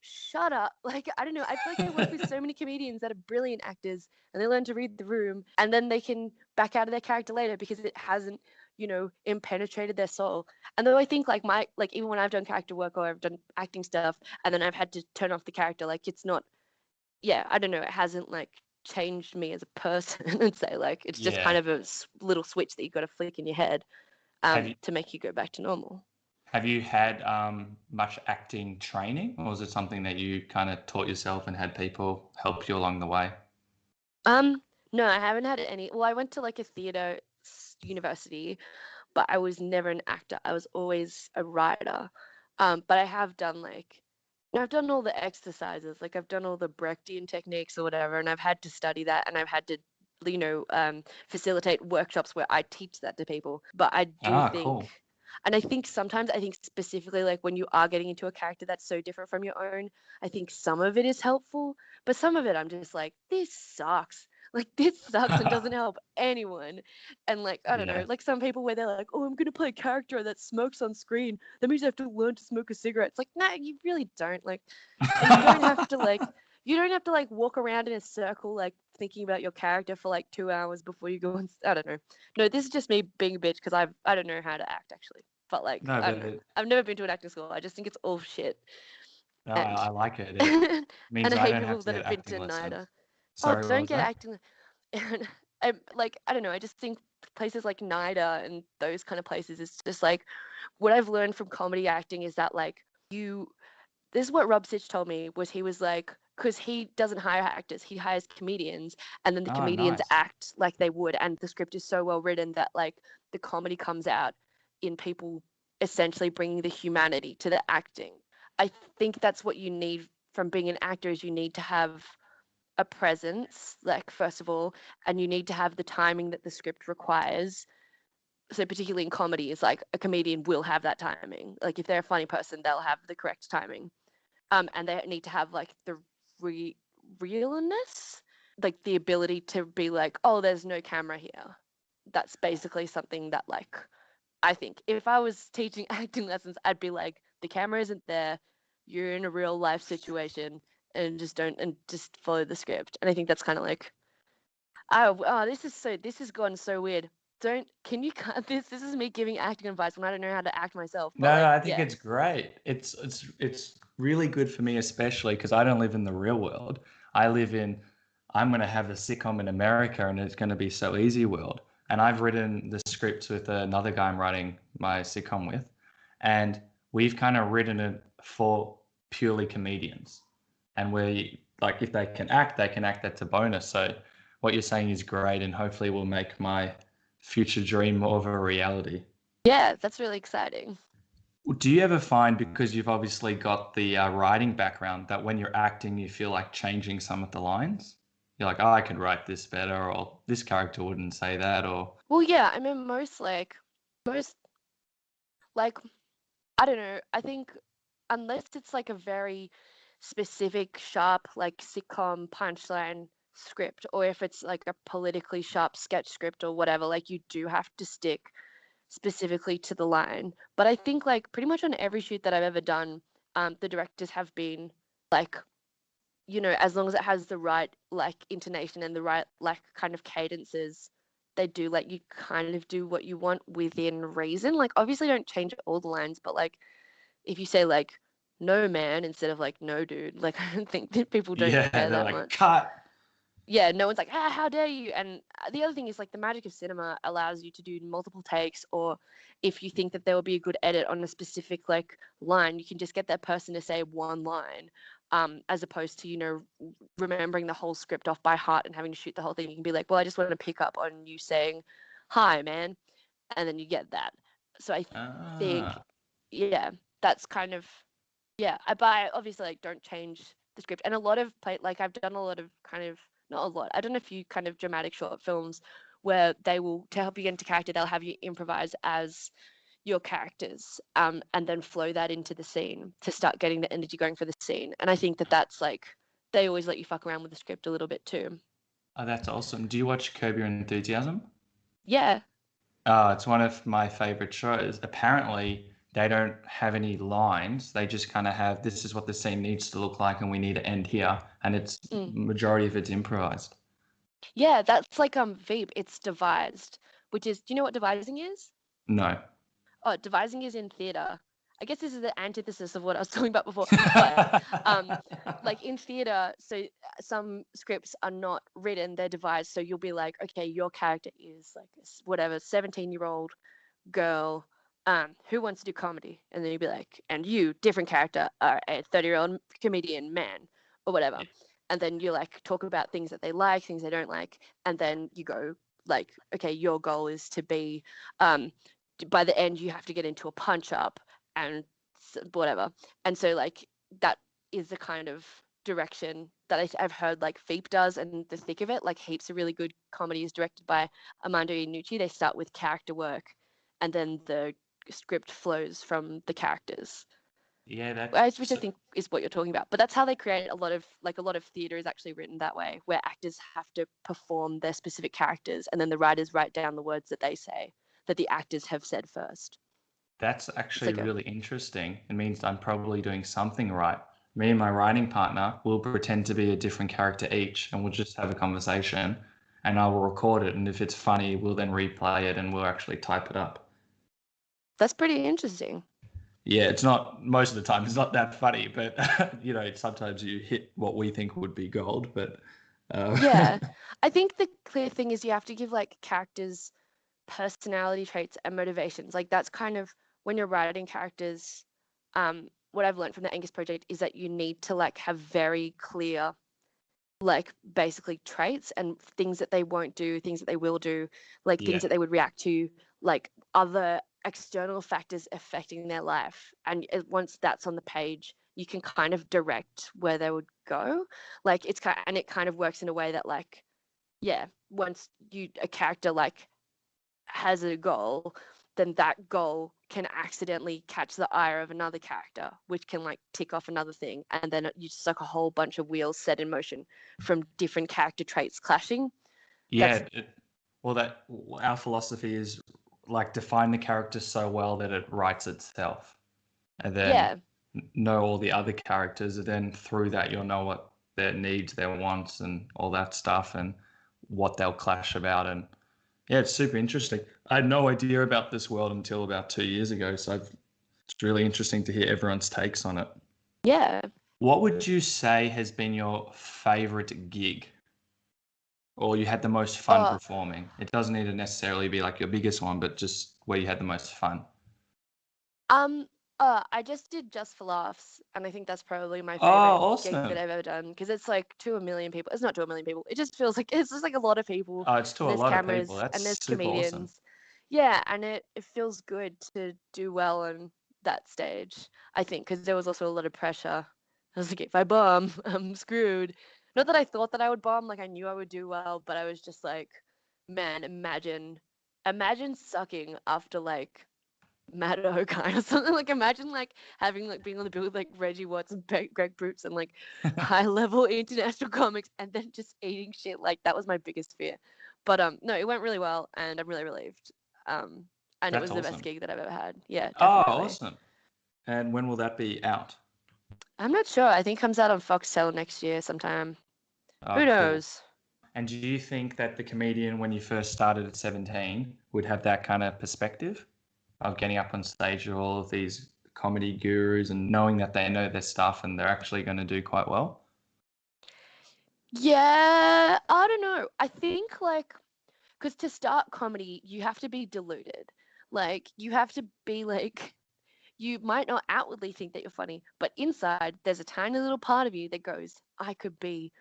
shut up. Like, I don't know. I feel like I work with so many comedians that are brilliant actors and they learn to read the room and then they can back out of their character later because it hasn't, impenetrated their soul. And though I think like even when I've done character work or I've done acting stuff and then I've had to turn off the character, like it's not, yeah, I don't know, it hasn't like changed me as a person and say like it's just kind Yeah. of a little switch that you got to flick in your head Have you to make you go back to normal. have you had much acting training, or is it something that you kind of taught yourself and had people help you along the way? Um, no, I haven't had any. Well, I went to like a theater university, but I was never an actor. I was always a writer. But I have done like, I've done all the exercises, like I've done all the Brechtian techniques or whatever, and I've had to study that, and I've had to, facilitate workshops where I teach that to people. But I do Ah, think, cool. and I think sometimes, I think specifically like when you are getting into a character that's so different from your own, I think some of it is helpful, but some of it I'm just like, this sucks. Like this sucks and doesn't help anyone. And like, I don't Yeah. know, like some people where they're like, oh, I'm gonna play a character that smokes on screen. That means I have to learn to smoke a cigarette. It's like, no, you really don't. Like, and you don't have to like walk around in a circle like thinking about your character for like 2 hours before you go and I don't know. No, this is just me being a bitch because I don't know how to act actually. But like, No, I but don't know. I've never been to an acting school. I just think it's all shit. no, And I like it. It and means I I hate don't have people to that get have been acting to NIDA. lessons. Oh, Sorry, what don't was get that? acting. And I don't know. I just think places like NIDA and those kind of places is just like what I've learned from comedy acting is that like this is what Rob Sitch told me was he was like because he doesn't hire actors, he hires comedians, and then the Oh, comedians nice. act like they would, and the script is so well written that like the comedy comes out in people essentially bringing the humanity to the acting. I think that's what you need from being an actor is you need to have a presence, like first of all, and you need to have the timing that the script requires. So particularly in comedy, is like a comedian will have that timing. Like if they're a funny person, they'll have the correct timing. And they need to have like the realness, like the ability to be like, oh, there's no camera here. That's basically something that like I think if I was teaching acting lessons, I'd be like, the camera isn't there. You're in a real life situation, and just follow the script. And I think that's kind of like, oh, this has gone so weird. Can you cut this? This is me giving acting advice when I don't know how to act myself. But No, no, like, I think yeah, it's great. It's really good for me, especially because I don't live in the real world. I live in, I'm going to have a sitcom in America and it's going to be so easy world. And I've written the scripts with another guy I'm writing my sitcom with. And we've kind of written it for purely comedians. And we, like, if they can act, they can act. That's a bonus. So what you're saying is great and hopefully will make my future dream more of a reality. yeah, that's really exciting. Do you ever find, because you've obviously got the writing background, that when you're acting, you feel like changing some of the lines? You're like, oh, I could write this better, or this character wouldn't say that, or Well, yeah, I mean, most like, I don't know. I think unless it's like a very specific, sharp, like sitcom punchline script, or if it's like a politically sharp sketch script or whatever, like you do have to stick specifically to the line. But I think like pretty much on every shoot that I've ever done, the directors have been like, as long as it has the right like intonation and the right like kind of cadences, they do let you kind of do what you want within reason. Like obviously don't change all the lines, but like if you say like no man instead of like no dude, like I don't think that people don't Yeah, care they're that like, much. cut. Yeah, no one's like, how dare you? And the other thing is like the magic of cinema allows you to do multiple takes, or if you think that there will be a good edit on a specific like line, you can just get that person to say one line, as opposed to remembering the whole script off by heart and having to shoot the whole thing. You can be like, well, I just want to pick up on you saying, "Hi, man," and then you get that. So I think, Ah. yeah, that's kind of yeah. But I obviously like don't change the script, and a lot of like I've done a lot of kind of not a lot. I've done a few kind of dramatic short films where they will, to help you get into character, they'll have you improvise as your characters, and then flow that into the scene to start getting the energy going for the scene. And I think that that's like they always let you fuck around with the script a little bit too. Oh, that's awesome. Do you watch Curb Your Enthusiasm? Yeah. Oh, it's one of my favorite shows. Apparently, they don't have any lines. They just kind of have, this is what the scene needs to look like, and we need to end here. And it's Mm. majority of it's improvised. Yeah, that's like Veep. It's devised, which is, do you know what devising is? No. Oh, devising is in theater. I guess this is the antithesis of what I was talking about before. But like in theater, so some scripts are not written, they're devised. So you'll be like, okay, your character is like whatever 17-year-old girl who wants to do comedy, and then you'd be like, and you, different character, are a 30-year-old comedian man or whatever. And then you like talk about things that they like, things they don't like, and then you go like, okay, your goal is to be by the end you have to get into a punch up and whatever. And so like that is the kind of direction that I've heard like Veep does, and the thick of it, like heaps of really good comedies directed by Armando Iannucci. They start with character work, and then the script flows from the characters, Yeah, which I think is what you're talking about. But that's how they create a lot of theater is actually written that way, where actors have to perform their specific characters, and then the writers write down the words that they say that the actors have said first. that's It's actually like a really interesting. It means I'm probably doing something right. Me and my writing partner will pretend to be a different character each, and we'll just have a conversation, and I will record it. And if it's funny, we'll then replay it and we'll actually type it up. that's pretty interesting. Yeah, it's not, most of the time it's not that funny, but sometimes you hit what we think would be gold, but Yeah, I think the clear thing is you have to give like characters personality traits and motivations. Like that's kind of when you're writing characters. What I've learned from the Angus Project is that you need to like have very clear, like basically traits and things that they won't do, things that they will do, like yeah, things that they would react to, like other external factors affecting their life. And once that's on the page, you can kind of direct where they would go. Like it's kind and it kind of works in a way that like, yeah, once a character like has a goal, then that goal can accidentally catch the eye of another character, which can like tick off another thing. And then you just like a whole bunch of wheels set in motion from different character traits clashing. That's, yeah. Well, that our philosophy is like define the character so well that it writes itself, and then yeah, know all the other characters, and then through that you'll know what their needs, their wants, and all that stuff, and what they'll clash about. And yeah, it's super interesting. I had no idea about this world until about 2 years ago, so it's really interesting to hear everyone's takes on it. yeah. What would you say has been your favorite gig, or you had the most fun Oh, performing? It doesn't need to necessarily be like your biggest one, but just where you had the most fun. um, I just did Just for Laughs, and I think that's probably my Oh, favorite gig that awesome. I've ever done because it's like to a million people. It's not to a million people. It just feels like it's just like a lot of people, Oh, it's to and a there's lot of people. cameras and That's there's super awesome. comedians. Yeah, and it feels good to do well on that stage. I think because there was also a lot of pressure. I was like, if I bomb, I'm screwed. Not that I thought that I would bomb, like I knew I would do well, but I was just like, man, imagine sucking after like Maddo kind or something. Like imagine like having like being on the bill with like Reggie Watts and Greg Proops and like high level international comics and then just eating shit. Like that was my biggest fear. But no, it went really well and I'm really relieved. And it That's was the best awesome. gig that I've ever had. Yeah, Oh, definitely. awesome. And when will that be out? I'm not sure. I think it comes out on Foxtel next year sometime. Oh, Who cool. knows? And do you think that the comedian, when you first started at 17, would have that kind of perspective of getting up on stage with all of these comedy gurus and knowing that they know their stuff and they're actually going to do quite well? Yeah, I don't know. I think like because to start comedy, you have to be deluded. Like you have to be like you might not outwardly think that you're funny, but inside there's a tiny little part of you that goes, I could be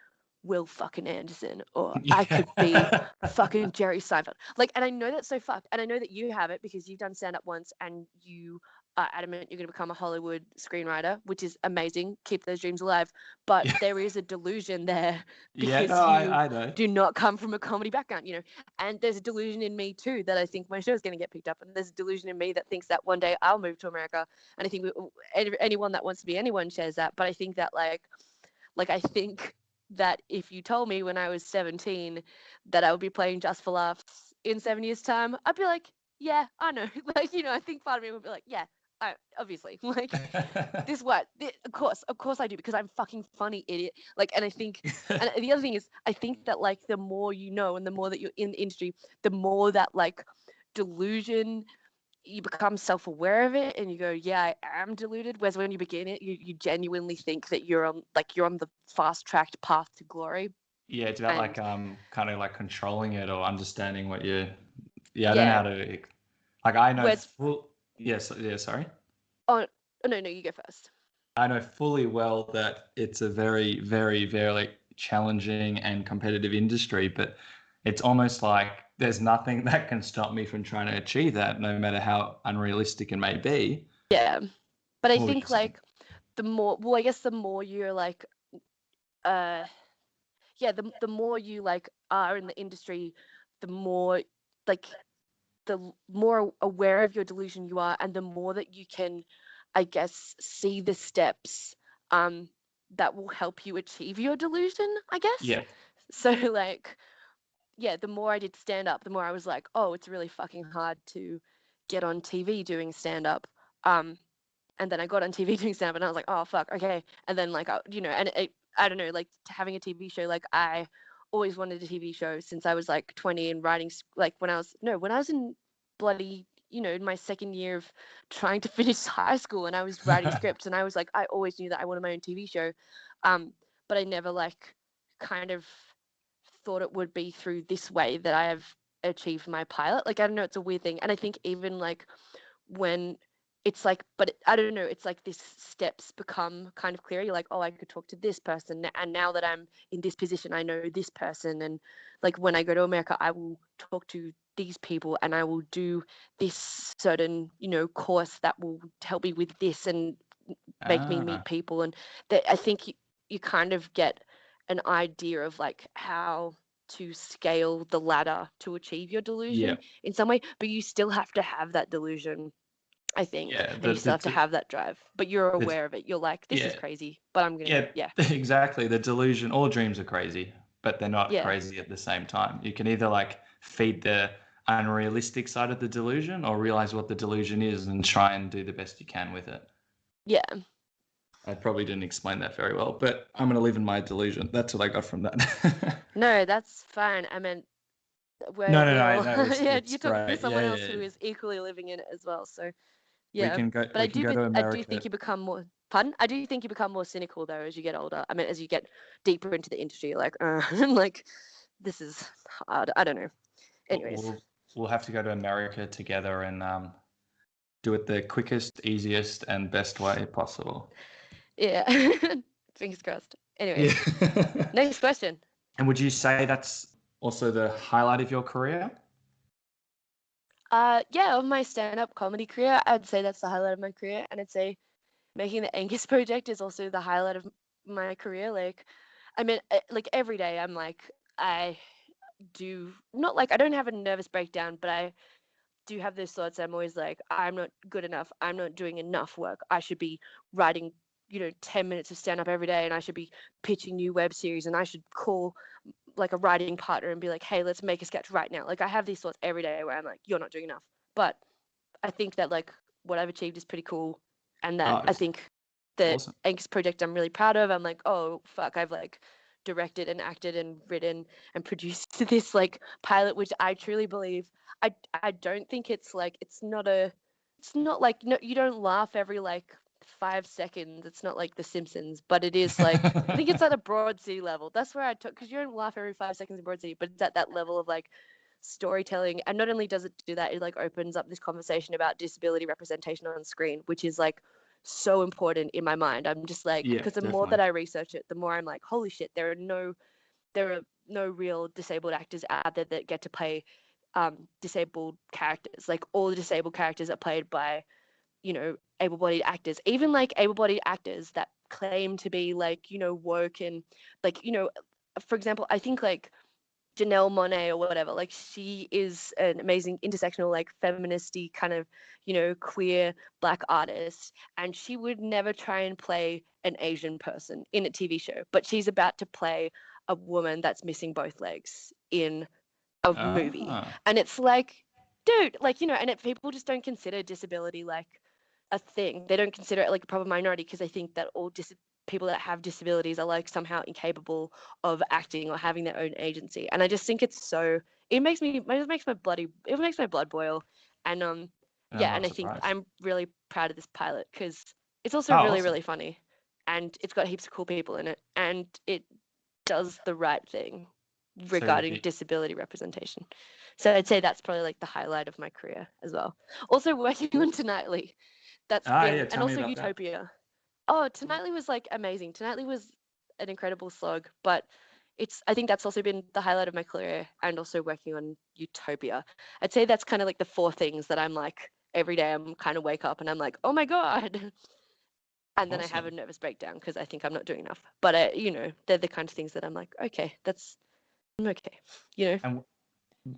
Will fucking Anderson or I could be Yeah. fucking Jerry Seinfeld. Like, and I know that's so fucked. And I know that you have it because you've done stand up once and you are adamant you're going to become a Hollywood screenwriter, which is amazing. Keep those dreams alive. But Yeah. there is a delusion there Yeah, no, because you I know. do not come from a comedy background, and there's a delusion in me too that I think my show is going to get picked up. And there's a delusion in me that thinks that one day I'll move to America. And I think anyone that wants to be anyone shares that. But I think that I think that if you told me when I was 17 that I would be playing Just for Laughs in 7 years' time, I'd be like, yeah, I know. I think part of me would be like, yeah, obviously. This what? Of course I do because I'm fucking funny, idiot. And I think, and the other thing is, I think that the more you know and the more that you're in the industry, the more that delusion you become self-aware of it and you go, yeah, I am deluded. Whereas when you begin it, you genuinely think that you're on the fast-tracked path to glory. Yeah, it's about And kind of like controlling it or understanding what you. Yeah, I don't know yeah, how to. Like I know whereas full. Yes, yeah, sorry. oh no, you go first. I know fully well that it's a very, very, very challenging and competitive industry, but it's almost like there's nothing that can stop me from trying to achieve that, no matter how unrealistic it may be. Yeah, but I What would think you say? the more, well, I guess the more you're uh yeah, the more you are in the industry, the more like the more aware of your delusion you are and the more that you can, I guess, see the steps um that will help you achieve your delusion, I guess. Yeah. So yeah, the more I did stand up, the more I was like, oh, it's really fucking hard to get on TV doing stand up. And then I got on TV doing stand up and I was like, oh fuck, okay. And then I don't know, having a TV show, I always wanted a TV show since I was 20 and writing when I was in bloody in my second year of trying to finish high school and I was writing scripts and I was like, I always knew that I wanted my own TV show. But I never kind of thought it would be through this way that I have achieved my pilot. I don't know, it's a weird thing. And I think even when it's but I don't know, it's this steps become kind of clear. You're like, oh, I could talk to this person. And now that I'm in this position, I know this person. And when I go to America, I will talk to these people and I will do this certain, course that will help me with this and make me meet Ah, people. And that I think you kind of get an idea of how to scale the ladder to achieve your yeah, delusion in some way, but you still have to have that delusion, I think, yeah. and you still have to have that drive, but you're The aware of it. You're like, this is yeah, crazy, but I'm gonna, yeah, yeah, exactly. The delusion. All dreams are crazy, but they're not yeah, crazy at the same time. You can either feed the unrealistic side of the delusion or realize what the delusion is and try and do the best you can with it. yeah. I probably didn't explain that very well, but I'm going to live in my delusion. That's what I got from that. No, that's fine. I mean, No, no, we no, all, no. yeah, It's you're talking to great. Yeah, someone yeah, else yeah. who is equally living in it as well. So We yeah, can go. but We can go to I do think America. you become more. Pardon? I do think you become more cynical though as you get older. I mean, as you get deeper into the industry, you're like, this is hard. I don't know. We'll Anyways, we'll, we'll have to go to America together and do it the quickest, easiest, and best way possible. yeah. Fingers crossed. Yeah. Anyways, next question. And would you say that's also the highlight of your career? Yeah, of my stand-up comedy career, I'd say that's the highlight of my career, and I'd say making the Angus Project is also the highlight of my career. I mean, every day I'm I do not I don't have a nervous breakdown, but I do have those thoughts. I'm always like, I'm not good enough. I'm not doing enough work. I should be writing, 10 minutes of stand up every day, and I should be pitching new web series, and I should call like a writing partner and be like, hey, let's make a sketch right now. Like I have these thoughts every day where I'm like, you're not doing enough. But I think that like what I've achieved is pretty cool, and that I think the awesome. Angus Project I'm really proud of. I'm like, oh fuck, I've like directed and acted and written and produced this like pilot, which I truly believe. I don't think it's like it's not like you don't laugh every like 5 seconds. It's not like The Simpsons, but it is like I think it's at a Broad City level. That's where I took, because you don't laugh every 5 seconds in Broad City, but it's at that level of like storytelling. And not only does it do that, it like opens up this conversation about disability representation on screen, which is like so important in my mind. I'm just like, Yeah, because the more that I research it, the more I'm like, holy shit, there are no real disabled actors out there that get to play disabled characters. Like all the disabled characters are played by able-bodied actors, even like able-bodied actors that claim to be like woke, and like for example, I think like Janelle Monáe or whatever, like she is an amazing intersectional, like feministy kind of, queer black artist, and she would never try and play an Asian person in a TV show, but she's about to play a woman that's missing both legs in a movie. And it's like, dude, like, and people just don't consider disability like a thing. They don't consider it like a proper minority, because they think that all people that have disabilities are like somehow incapable of acting or having their own agency. And I just think it's so, it makes my blood boil. And yeah, and I think I'm really proud of this pilot because it's also really awesome. really funny, and it's got heaps of cool people in it, and it does the right thing regarding disability representation. So I'd say that's probably like the highlight of my career as well. Also working on Tonightly, that's been, and also Utopia. Oh, Tonightly was like amazing. Tonightly was an incredible slog, but I think that's also been the highlight of my career, and also working on Utopia. I'd say that's kind of like the four things that I'm like every day I'm kind of wake up and I'm like, oh my God. And then I have a nervous breakdown because I think I'm not doing enough. But they're the kind of things that I'm like, okay, I'm okay, And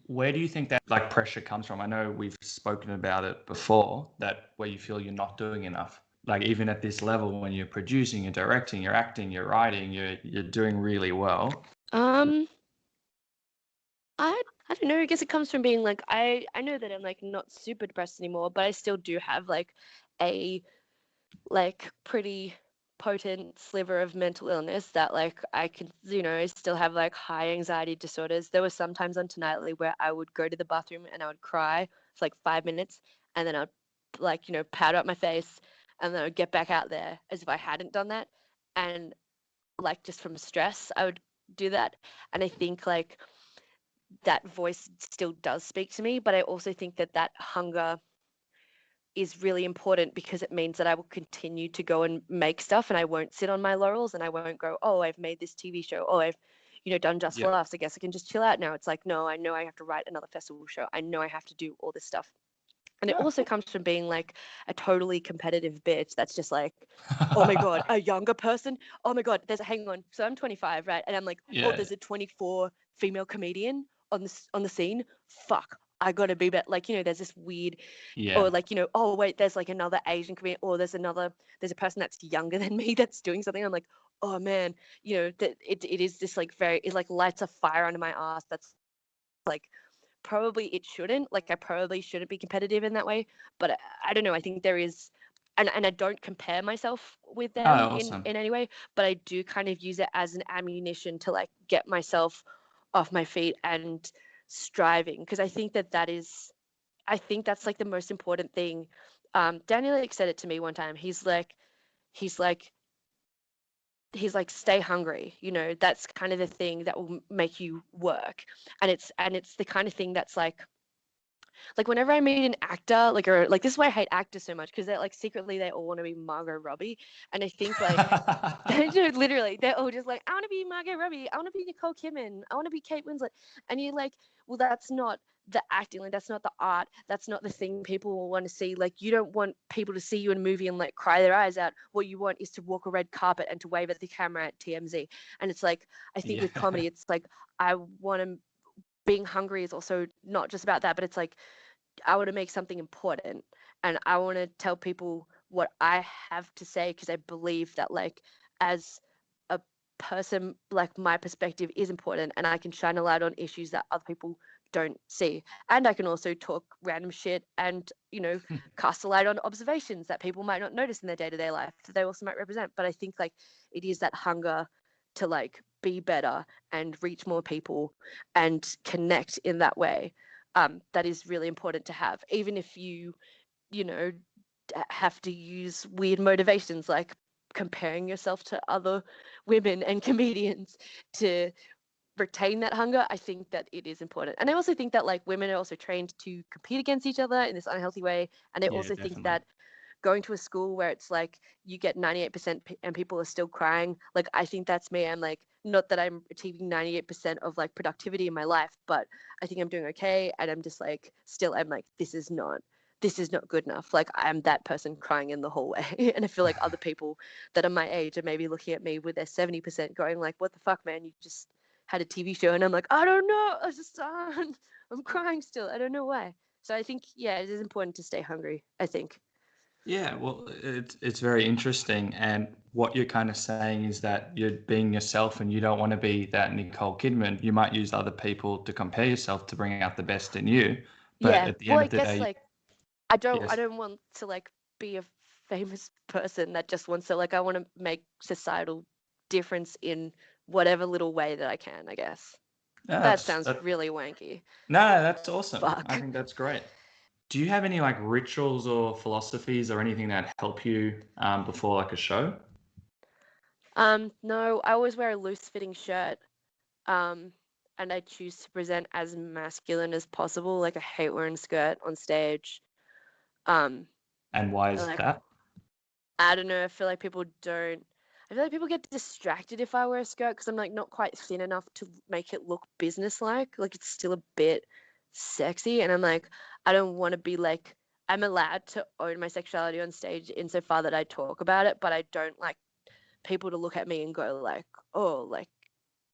where do you think that like pressure comes from? I know we've spoken about it before, that where you feel you're not doing enough. Like even at this level, when you're producing, you're directing, you're acting, you're writing, you're doing really well. I don't know. I guess it comes from being like I know that I'm like not super depressed anymore, but I still do have like a like pretty potent sliver of mental illness that like I could, I still have like high anxiety disorders. There were some times on Tonightly where I would go to the bathroom and I would cry for like 5 minutes, and then I'd like, powder up my face, and then I would get back out there as if I hadn't done that. And like just from stress, I would do that. And I think like that voice still does speak to me, but I also think that that hunger is really important because it means that I will continue to go and make stuff, and I won't sit on my laurels, and I won't go, oh, I've made this TV show. Oh, I've, done Just for Laughs. I guess I can just chill out now. It's like, no, I know I have to write another festival show. I know I have to do all this stuff. And it also comes from being like a totally competitive bitch that's just like, oh my God, a younger person? Oh my God, hang on. So I'm 25, right? And I'm like, oh, there's a 24 female comedian on the scene. Fuck, I gotta be better. Like, there's this weird, or like, oh wait, there's like another Asian comedian, or there's a person that's younger than me that's doing something. I'm like, oh man, that it is this like it like lights a fire under my ass. That's like, probably it shouldn't, like I probably shouldn't be competitive in that way, but I don't know, I think there is, and I don't compare myself with them in any way, but I do kind of use it as an ammunition to like get myself off my feet and striving, because I think that's like the most important thing. Daniel like said it to me one time. He's like stay hungry, that's kind of the thing that will make you work. And it's the kind of thing that's like whenever I meet an actor, like, or like, this is why I hate actors so much, because they're like secretly they all want to be Margot Robbie, and I think like literally they're all just like, I want to be Margot Robbie, I want to be Nicole Kidman, I want to be Kate Winslet, and you're like, well, that's not the acting, like that's not the art, that's not the thing people will want to see. Like, you don't want people to see you in a movie and like cry their eyes out. What you want is to walk a red carpet and to wave at the camera at TMZ. And it's like, I think with comedy, it's like, I want to, being hungry is also not just about that, but it's like want to make something important, and I want to tell people what I have to say, because I believe that, like, as a person, like, my perspective is important, and I can shine a light on issues that other people don't see. And I can also talk random shit and, cast a light on observations that people might not notice in their day-to-day life that they also might represent. But I think, like, it is that hunger to, like, be better and reach more people and connect in that way, that is really important to have, even if you know have to use weird motivations like comparing yourself to other women and comedians to retain that hunger. I think that it is important. And I also think that, like, women are also trained to compete against each other in this unhealthy way. And I Yeah, also think definitely. that going to a school where it's like you get 98% and people are still crying, like, I think that's me. I'm like, not that I'm achieving 98% of, like, productivity in my life, but I think I'm doing okay. And I'm just like, still, I'm like, this is not good enough. Like, I'm that person crying in the hallway. And I feel like other people that are my age are maybe looking at me with their 70% going like, what the fuck, man, you just had a TV show. And I'm like, I don't know, I'm crying still, I don't know why. So I think, yeah, it is important to stay hungry, I think. Yeah, well, it's very interesting, and what you're kind of saying is that you're being yourself, and you don't want to be that Nicole Kidman. You might use other people to compare yourself to bring out the best in you, but Yeah. at the Well, end I of the guess, day, like, I yes, don't want to, like, be a famous person that just wants to, like, I want to make societal difference in whatever little way that I can, I guess. no, That that's sounds that. really wanky. No, that's awesome. I Fuck. think that's great. Do you have any like rituals or philosophies or anything that help you before like a show? No, I always wear a loose fitting shirt. Um, and I choose to present as masculine as possible. Like, I hate wearing a skirt on stage. Um, And why and, is like, that? I don't know. I feel like people don't. I feel like people get distracted if I wear a skirt because I'm, like, not quite thin enough to make it look businesslike. Like, it's still a bit sexy, and I'm like, I don't want to be like. I'm allowed to own my sexuality on stage insofar that I talk about it, but I don't like people to look at me and go like, oh, like,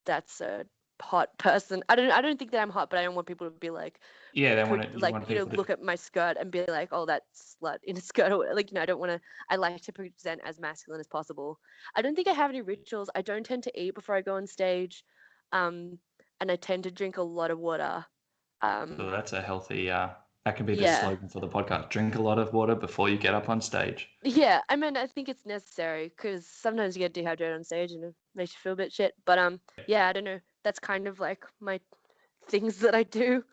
that's a hot person. I don't think that I'm hot, but I don't want people to be like, Yeah, they want put to. You like, want people to. look at my skirt and be like, oh, that slut in a skirt, or like, I don't want to. I like to present as masculine as possible. I don't think I have any rituals. I don't tend to eat before I go on stage, um, and I tend to drink a lot of water. So Um, that's a healthy. That can be the yeah, slogan for the podcast. Drink a lot of water before you get up on stage. yeah. I mean, I think it's necessary because sometimes you get dehydrated on stage and it makes you feel a bit shit. But yeah, I don't know. That's kind of like my things that I do.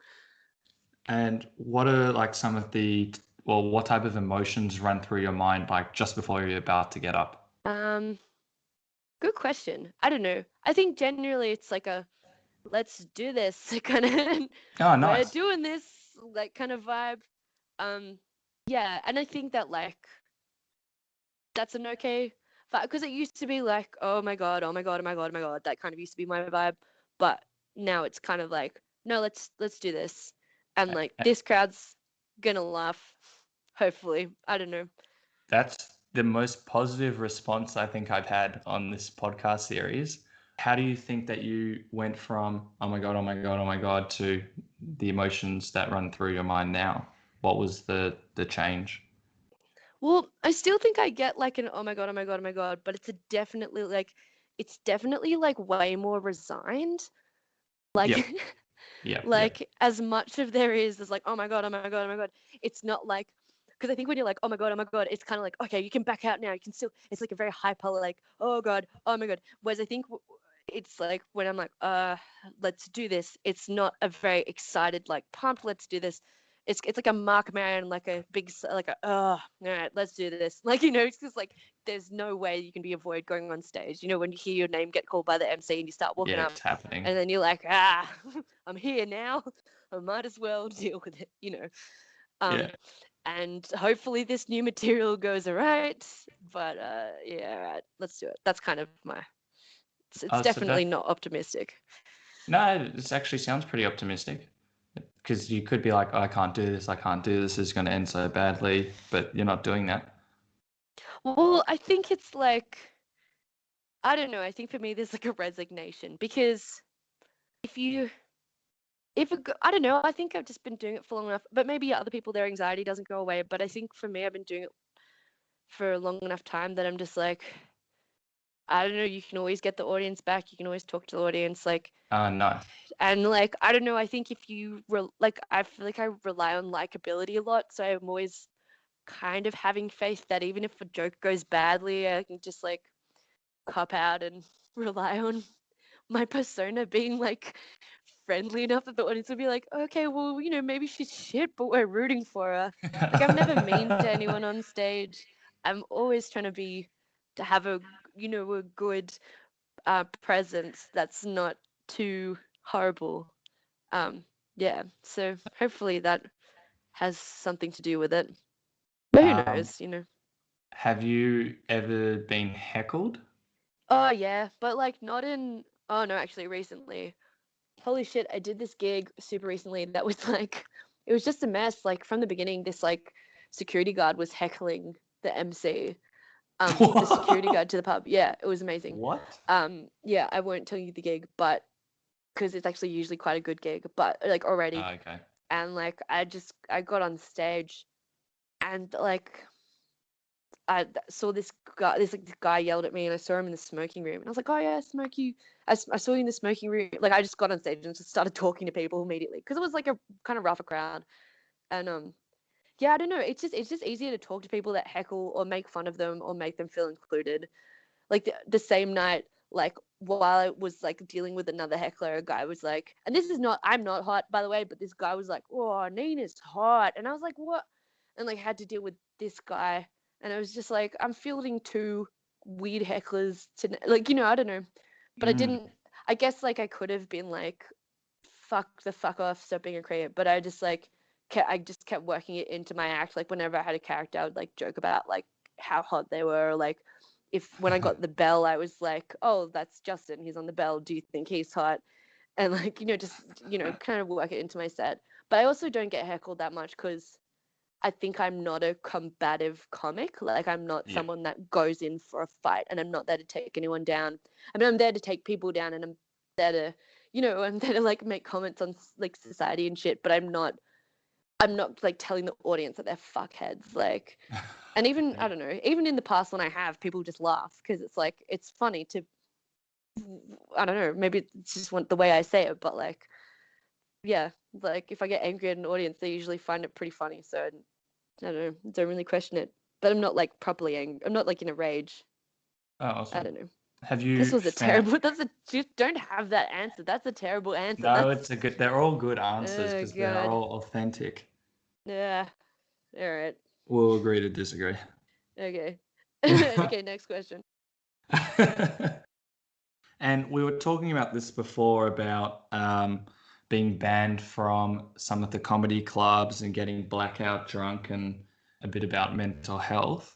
And what are like some of the, well, what type of emotions run through your mind like just before you're about to get up? Um, Good question. I don't know. I think generally it's like a let's do this kind of Oh, we're nice. doing this, like, kind of vibe. Um yeah, and I think that, like, that's an okay vibe, because it used to be like, oh my god, oh my god, oh my god, oh my god. That kind of used to be my vibe. But now it's kind of like, no, let's do this. And, like, this crowd's gonna laugh, hopefully. I don't know. That's the most positive response I think I've had on this podcast series. How do you think that you went from, oh my God, oh my God, oh my God, to the emotions that run through your mind now? What was the change? Well, I still think I get, like, an oh my god, oh my god, oh my god, but it's definitely like way more resigned. Like, Yep, yep, yep. like, as much of there is like, oh my god, oh my god, oh my god. It's not like, because I think when you're like, oh my god, it's kind of like, okay, you can back out now. You can still, it's like a very hyper, like, oh god, oh my god. Whereas I think it's like when I'm like, let's do this. It's not a very excited, like, pumped, let's do this. It's like a Mark Maron, like a big, like a, all right, let's do this. Like, it's just like, there's no way you can be avoid going on stage. When you hear your name get called by the MC and you start walking Yeah, up, it's happening. and then you're like, I'm here now. I might as well deal with it. Um, Yeah. and hopefully this new material goes all right. But yeah, all right, let's do it. That's kind of my. It's So definitely that, not optimistic. no, this actually sounds pretty optimistic because you could be like, oh, I can't do this, I can't do this, it's going to end so badly, but you're not doing that. Well, I think it's like, I don't know. I think for me there's like a resignation, because if you I don't know, I think I've just been doing it for long enough, but maybe other people, their anxiety doesn't go away. But I think for me, I've been doing it for a long enough time that I'm just like, I don't know, you can always get the audience back. You can always talk to the audience. Like, Nice. and like, I don't know, I think if you like, I feel like I rely on likability a lot. So I'm always kind of having faith that even if a joke goes badly, I can just like cop out and rely on my persona being like friendly enough that the audience will be like, okay, well, you know, maybe she's shit, but we're rooting for her. Like, I'm never mean to anyone on stage. I'm always trying to have a, you know, a good presence that's not too horrible. Yeah, so hopefully that has something to do with it. But who knows, you know. Have you ever been heckled? Oh yeah, but like not in. Oh no, actually, recently. Holy shit! I did this gig super recently that was like, it was just a mess. Like from the beginning, this like security guard was heckling the MC. The security guard to the pub. Yeah, it was amazing. What? Yeah, I won't tell you the gig, but because it's actually usually quite a good gig, but like already. Oh, okay. And like I got on stage, and like I saw this guy. This like, guy yelled at me, and I saw him in the smoking room. And I was like, "Oh yeah, smoke you." I saw you in the smoking room. Like I just got on stage and just started talking to people immediately because it was like a kind of rougher crowd. And yeah, I don't know. It's just easier to talk to people that heckle or make fun of them or make them feel included. Like the same night, like while I was like dealing with another heckler, a guy was like, and this is not, I'm not hot by the way, but this guy was like, "Oh, Nina's hot," and I was like, "What?" And like had to deal with this guy, and I was just like, I'm fielding two weird hecklers to like, you know, I don't know, but I didn't. I guess like I could have been like, fuck off, stop being a creator, but I just like. I just kept working it into my act. Like whenever I had a character, I would like joke about like how hot they were, or like if when I got the bell, I was like, "Oh, that's Justin. He's on the bell. Do you think he's hot?" And like, you know, just kind of work it into my set. But I also don't get heckled that much because I think I'm not a combative comic. Like I'm not someone that goes in for a fight, and I'm not there to take anyone down. I mean, I'm there to take people down, and I'm there to, I'm there to like make comments on like society and shit. But I'm not like telling the audience that they're fuckheads. Like, and even I don't know, even in the past when I have, people just laugh because it's like it's funny to, I don't know, maybe it's just the way I say it, but like, yeah, like if I get angry at an audience, they usually find it pretty funny. So I don't know, don't really question it. But I'm not like properly angry. I'm not like in a rage. Oh, awesome. I don't know. Have you This was a terrible. You don't have that answer. That's a terrible answer. No, it's a good. They're all good answers Oh because they're god. all authentic. Yeah. All right. We'll agree to disagree. Okay. Okay. Next question. And we were talking about this before about being banned from some of the comedy clubs and getting blackout drunk and a bit about mental health.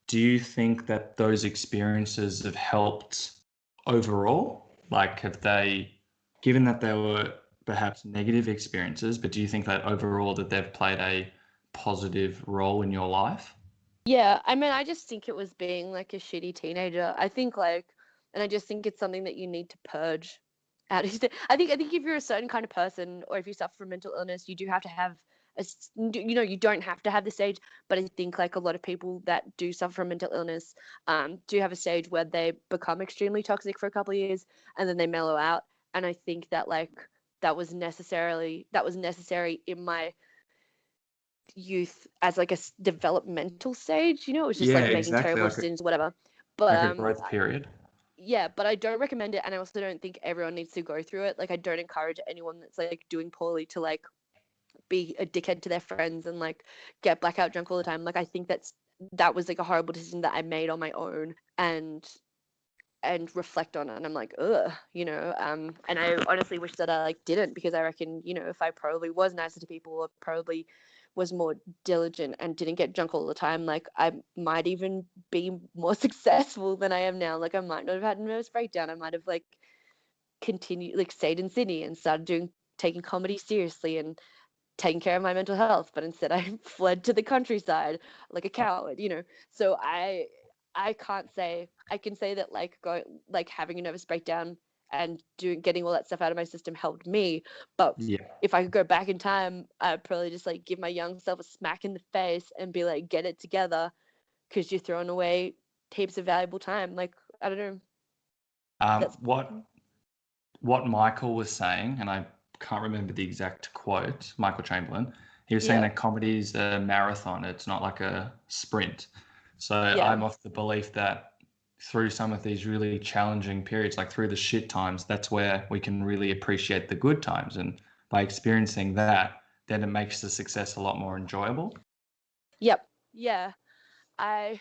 Do you think that those experiences have helped overall? Like, have they, given that they were perhaps negative experiences, but do you think that overall that they've played a positive role in your life? Yeah, I mean, I just think it was being like a shitty teenager. I think like, and I just think it's something that you need to purge out. I think if you're a certain kind of person, or if you suffer from mental illness, you do have to have you don't have to have the stage. But I think like a lot of people that do suffer from mental illness, do have a stage where they become extremely toxic for a couple of years and then they mellow out. And I think that like that was necessary in my youth as like a developmental stage. It was just Yeah, like making exactly. terrible decisions, whatever. But Like a growth period. yeah, but I don't recommend it, and I also don't think everyone needs to go through it. Like I don't encourage anyone that's like doing poorly to like be a dickhead to their friends and like get blackout drunk all the time. Like I think that was like a horrible decision that I made on my own, and reflect on it, and I'm like, ugh, and I honestly wish that I like didn't, because I reckon, if I probably was nicer to people, or probably was more diligent and didn't get drunk all the time, like I might even be more successful than I am now. Like I might not have had a nervous breakdown. I might have like continued, like stayed in Sydney and started taking comedy seriously and taking care of my mental health, but instead I fled to the countryside like a coward. So I can't say, I can say that like having a nervous breakdown and getting all that stuff out of my system helped me. But Yeah. if I could go back in time, I'd probably just like give my young self a smack in the face and be like, get it together, because you're throwing away heaps of valuable time. Like, I don't know. What Michael was saying, and I can't remember the exact quote, Michael Chamberlain, he was saying that comedy is a marathon. It's not like a sprint. So I'm of the belief that through some of these really challenging periods, like through the shit times, that's where we can really appreciate the good times. And by experiencing that, then it makes the success a lot more enjoyable. Yep. Yeah. I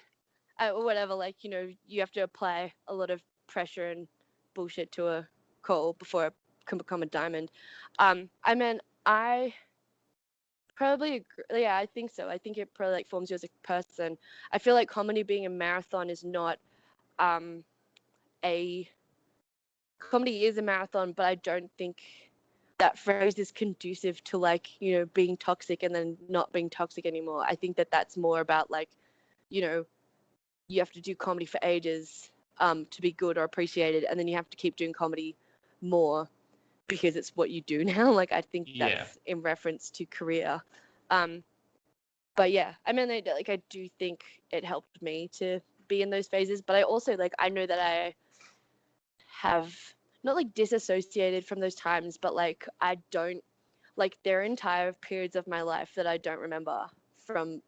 whatever, like, you have to apply a lot of pressure and bullshit to a coal before it can become a diamond. I probably agree. Yeah, I think so. I think it probably like forms you as a person. I feel like comedy being a marathon is not a comedy is a marathon, but I don't think that phrase is conducive to like, being toxic and then not being toxic anymore. I think that that's more about like, you have to do comedy for ages to be good or appreciated, and then you have to keep doing comedy more because it's what you do now. Like, I think that's in reference to career. But yeah, I mean, like, I do think it helped me to be in those phases, but I also, like, I know that I have not like disassociated from those times, but like I don't, like, there are entire periods of my life that I don't remember from,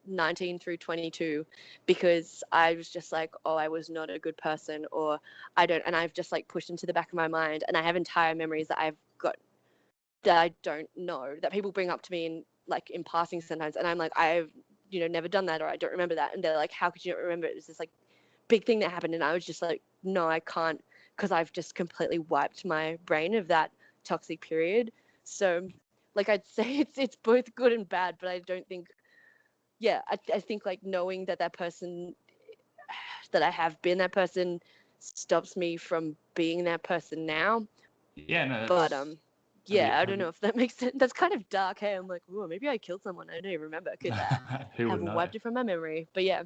19 through 22, because I was just like, oh, I was not a good person, or and I've just like pushed into the back of my mind, and I have entire memories that I've got that I don't know, that people bring up to me in passing sometimes, and I'm like, I've never done that, or I don't remember that, and they're like, how could you not remember it? It's this like big thing that happened, and I was just like, no, I can't, because I've just completely wiped my brain of that toxic period. So like, I'd say it's both good and bad, but I don't think, I think like knowing that person, that I have been that person, stops me from being that person now. Yeah, no, But I don't know you, if that makes sense. That's kind of dark. Hey, I'm like, oh, maybe I killed someone. I don't even remember. Could who have would know? wiped it from my memory. But yeah.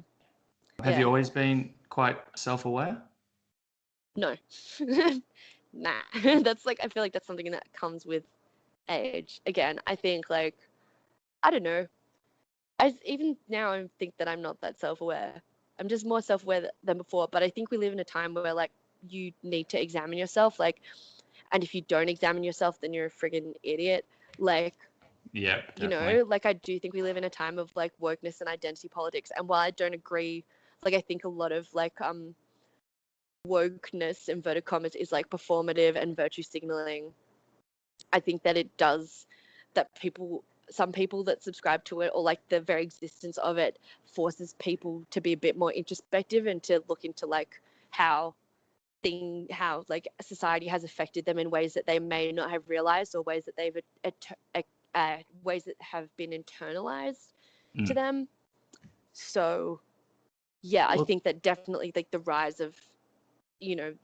Have you always been quite self-aware? No. Nah. That's like, I feel like that's something that comes with age. Again, I think like, I don't know. Even now I think that I'm not that self-aware. I'm just more self-aware than before. But I think we live in a time where like you need to examine yourself. Like, and if you don't examine yourself, then you're a friggin' idiot. Like, Yeah, definitely. like, I do think we live in a time of like wokeness and identity politics. And while I don't agree, like, I think a lot of like wokeness, inverted commas, is like performative and virtue signaling. I think that it does, that some people that subscribe to it, or like the very existence of it, forces people to be a bit more introspective and to look into like how like society has affected them in ways that they may not have realized, or ways that ways that have been internalized to them. So yeah, I think that definitely like the rise of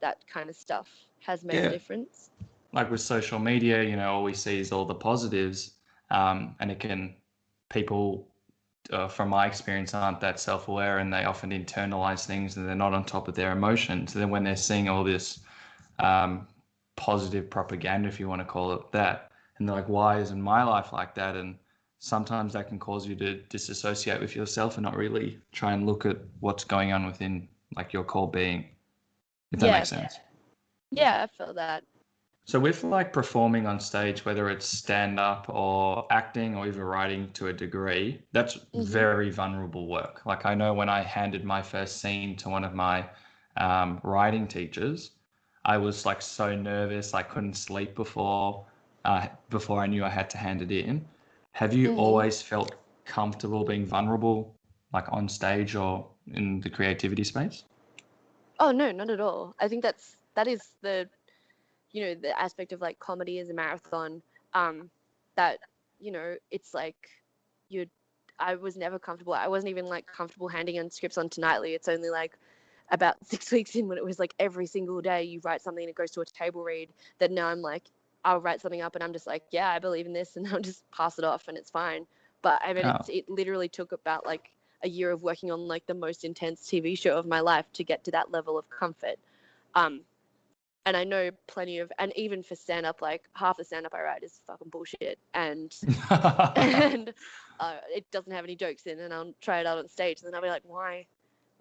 that kind of stuff has made a difference. Like with social media, all we see is all the positives, and people, from my experience, aren't that self-aware, and they often internalize things, and they're not on top of their emotions. So then when they're seeing all this positive propaganda, if you want to call it that, and they're like, why isn't my life like that? And sometimes that can cause you to disassociate with yourself and not really try and look at what's going on within like your core being, if that makes sense. Yeah, I feel that. So with like performing on stage, whether it's stand up or acting or even writing to a degree, that's very vulnerable work. Like I know when I handed my first scene to one of my writing teachers, I was like so nervous. I couldn't sleep before I knew I had to hand it in. Have you always felt comfortable being vulnerable, like on stage or in the creativity space? Oh no, not at all. I think that is the the aspect of like comedy as a marathon, that it's like you I was never comfortable. I wasn't even like comfortable handing in scripts on Nightly. It's only like about 6 weeks in, when it was like every single day you write something and it goes to a table read, that now I'm like, I'll write something up and I'm just like, yeah, I believe in this, and I'll just pass it off and it's fine. But I mean, it literally took about like a year of working on like the most intense TV show of my life to get to that level of comfort. And I know plenty of, and even for stand-up, like half the stand-up I write is fucking bullshit, and and it doesn't have any jokes in, and I'll try it out on stage, and then I'll be like, why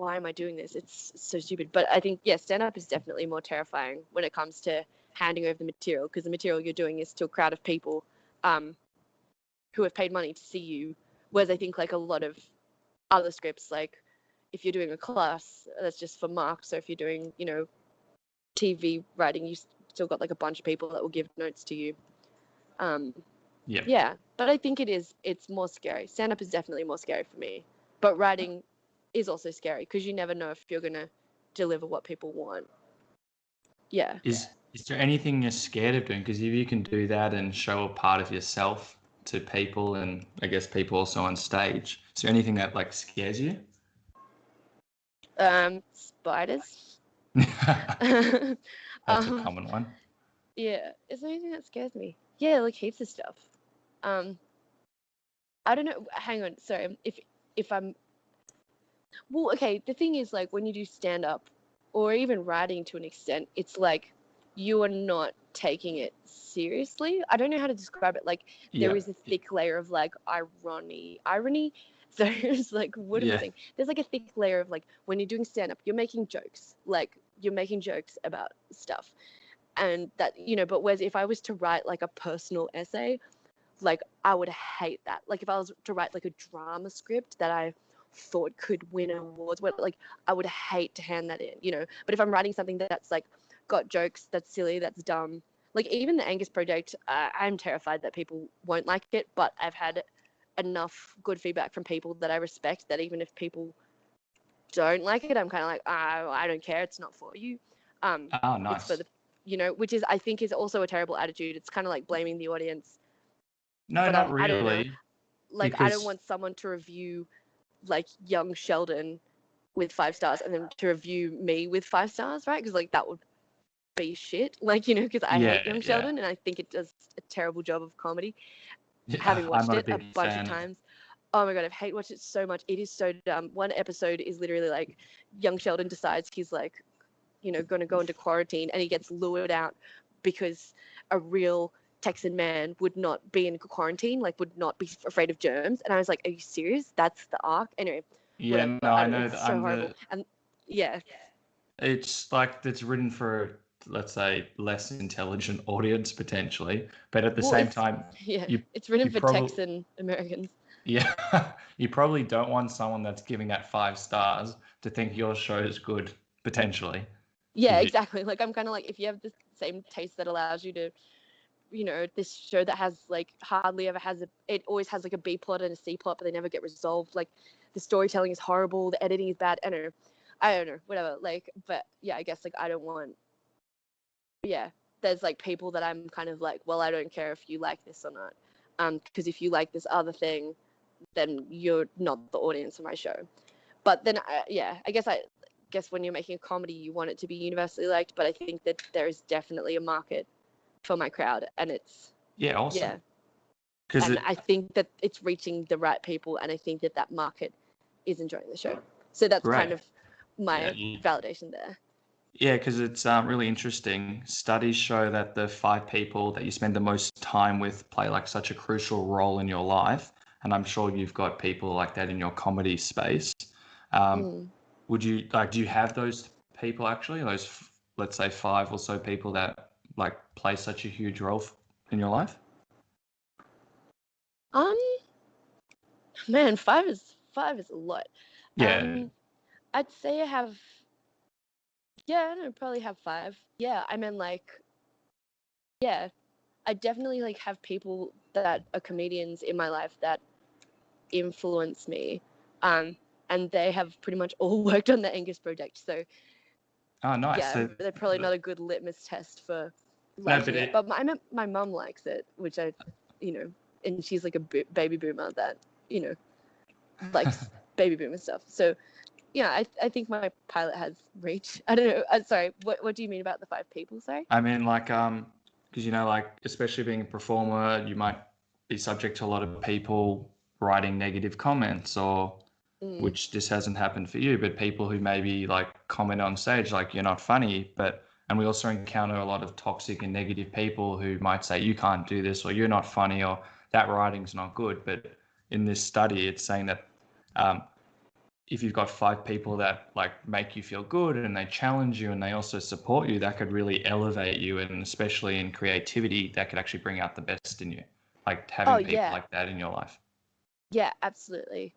am I doing this? It's so stupid. But I think, yeah, stand-up is definitely more terrifying when it comes to handing over the material, because the material you're doing is to a crowd of people who have paid money to see you, whereas I think like a lot of other scripts, like if you're doing a class, that's just for marks. So if you're doing, TV writing, you still got like a bunch of people that will give notes to you. Yeah, but I think it's more scary. Stand-up is definitely more scary for me, but writing is also scary because you never know if you're gonna deliver what people want. Yeah. Is there anything you're scared of doing? Because if you can do that and show a part of yourself to people, and I guess people also on stage, is there anything that like scares you? Spiders. That's a common one. Yeah. Is there anything that scares me? Yeah, like heaps of stuff. I don't know. Hang on. Sorry. If I'm, well, okay. The thing is, like, when you do stand up, or even writing to an extent, it's like you are not taking it seriously. I don't know how to describe it. Like, there is a thick layer of like irony. There's like, what am I saying? There's like a thick layer of like, when you're doing stand up, you're making jokes. Like, you're making jokes about stuff, and that, but whereas if I was to write like a personal essay, like I would hate that. Like if I was to write like a drama script that I thought could win awards, like I would hate to hand that in. But if I'm writing something that's like got jokes, that's silly, that's dumb, like even the Angus Project, I'm terrified that people won't like it, but I've had enough good feedback from people that I respect that even if people don't like it, I'm kind of like, I don't care, it's not for you. Nice. It's for the, which is, I think, is also a terrible attitude. It's kind of like blaming the audience. No, but not I don't know. really. Like, because I don't want someone to review like young Sheldon with 5 stars and then to review me with 5 stars, right? Because like that would be shit. Like, because I hate young Sheldon and I think it does a terrible job of comedy. Having watched it a bunch of times. Oh my God, I've hate watched it so much. It is so dumb. One episode is literally like young Sheldon decides he's like, going to go into quarantine, and he gets lured out because a real Texan man would not be in quarantine, like would not be afraid of germs. And I was like, are you serious? That's the arc? Anyway. Yeah, whatever. No, I know. It's so horrible. And yeah. It's like it's written for, let's say, less intelligent audience potentially, but at the same time, it's written for Texan Americans. Yeah, you probably don't want someone that's giving that 5 stars to think your show is good potentially. Yeah, exactly. Like I'm kind of like, if you have the same taste that allows you to, this show that has like hardly ever has it always has like a B plot and a C plot, but they never get resolved. Like the storytelling is horrible, the editing is bad. I don't know, whatever. Like, but yeah, I guess like I don't want. Yeah, there's like people that I'm kind of like, well, I don't care if you like this or not, because if you like this other thing, then you're not the audience of my show. But then, I guess when you're making a comedy, you want it to be universally liked. But I think that there is definitely a market for my crowd, and it's awesome. And I think that it's reaching the right people, and I think that market is enjoying the show. So that's kind of my validation there. Yeah, because it's really interesting. Studies show that the 5 people that you spend the most time with play like such a crucial role in your life. And I'm sure you've got people like that in your comedy space. Would you do you have those people actually, those, let's say 5 or so people that like play such a huge role in your life? Man, 5 is a lot. Yeah. I'd say I have. Yeah, I don't probably have 5. Yeah, I mean like. Yeah, I definitely like have people that are comedians in my life that influence me, and they have pretty much all worked on the Angus Project. So. Oh, nice. Yeah, So they're probably not a good litmus test for liking it. But my mum likes it, which I, and she's like a baby boomer that, likes baby boomer stuff. So, yeah, I think my pilot has reach. I don't know. Sorry, what do you mean about the 5 people? Sorry. I mean, like, because like, especially being a performer, you might be subject to a lot of people writing negative comments, or which this hasn't happened for you, but people who maybe like comment on stage like you're not funny, but And we also encounter a lot of toxic and negative people who might say, you can't do this, or you're not funny, or that writing's not good. But in this study, it's saying that if you've got 5 people that like make you feel good and they challenge you and they also support you, that could really elevate you. And especially in creativity, that could actually bring out the best in you. Like having people like that in your life. Yeah, absolutely.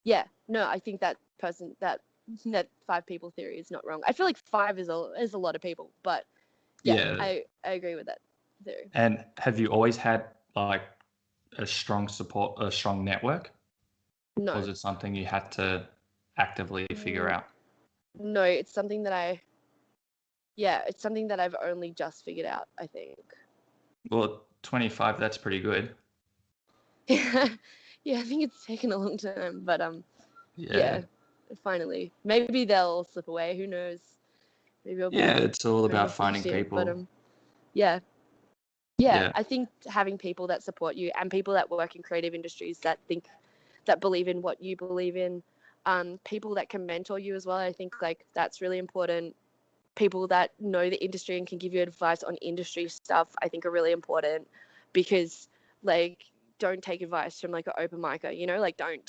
Yeah, no, I think that 5 people theory is not wrong. I feel like 5 is a lot of people, but yeah. I agree with that theory. And have you always had like a strong network? No. Or is it something you had to actively figure out? No, it's something that it's something that I've only just figured out, I think. Well, 25, that's pretty good. Yeah, I think it's taken a long time, but yeah, finally. Maybe they'll slip away, who knows? Maybe I'll be it's all about finding people. But yeah, I think having people that support you and people that work in creative industries that believe in what you believe in, people that can mentor you as well, I think like that's really important. People that know the industry and can give you advice on industry stuff, I think are really important, because like don't take advice from like an open micer, like don't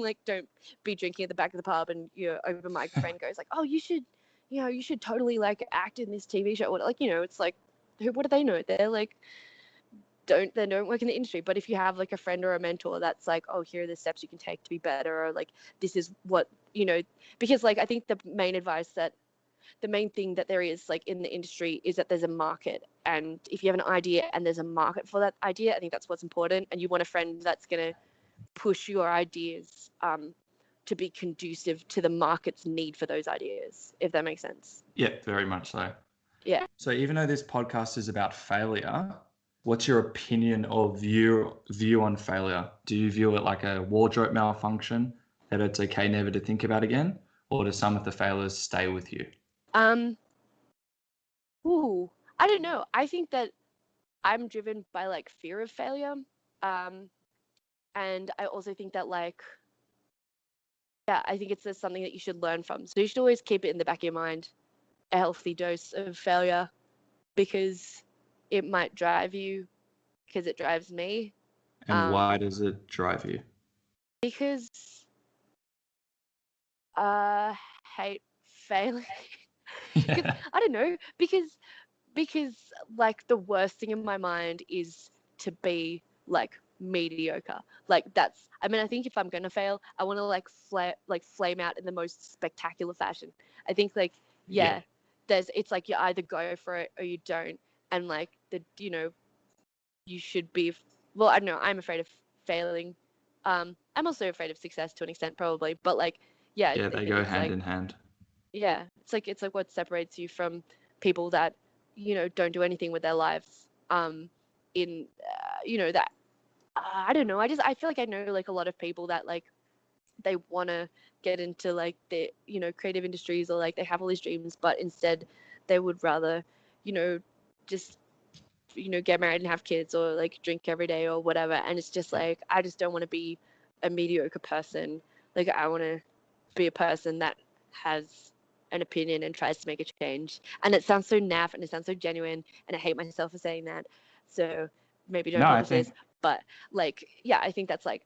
like don't be drinking at the back of the pub and your open mic friend goes like, oh, you should totally like act in this TV show, or like, it's like, what do they know? They're like they don't work in the industry. But if you have like a friend or a mentor that's like, oh, here are the steps you can take to be better, or like this is what, because like I think the main thing that there is like in the industry is that there's a market, and if you have an idea and there's a market for that idea, I think that's what's important. And you want a friend that's going to push your ideas to be conducive to the market's need for those ideas, if that makes sense. Yeah, very much so. Yeah. So even though this podcast is about failure, what's your opinion or view on failure? Do you view it like a wardrobe malfunction that it's okay never to think about again, or do some of the failures stay with you? I don't know. I think that I'm driven by like fear of failure. And I also think that like, I think it's just something that you should learn from. So you should always keep it in the back of your mind, a healthy dose of failure, because it might drive you, because it drives me. And why does it drive you? Because I hate failing. Yeah. I don't know, because like the worst thing in my mind is to be like mediocre. Like I think if I'm gonna fail, I want to like flame out in the most spectacular fashion. I think like it's like you either go for it or you don't, and like you should be. Well, I don't know. I'm afraid of failing. I'm also afraid of success to an extent, probably. But like, they go hand in hand. Yeah, it's like what separates you from people that don't do anything with their lives. That I don't know. I feel like I know like a lot of people that like they want to get into like the creative industries, or like they have all these dreams, but instead they would rather just get married and have kids, or like drink every day or whatever. And it's just like, I just don't want to be a mediocre person. Like I want to be a person that has an opinion and tries to make a change. And it sounds so naff and it sounds so genuine, and I hate myself for saying that, so maybe don't hold this. But like, I think that's like,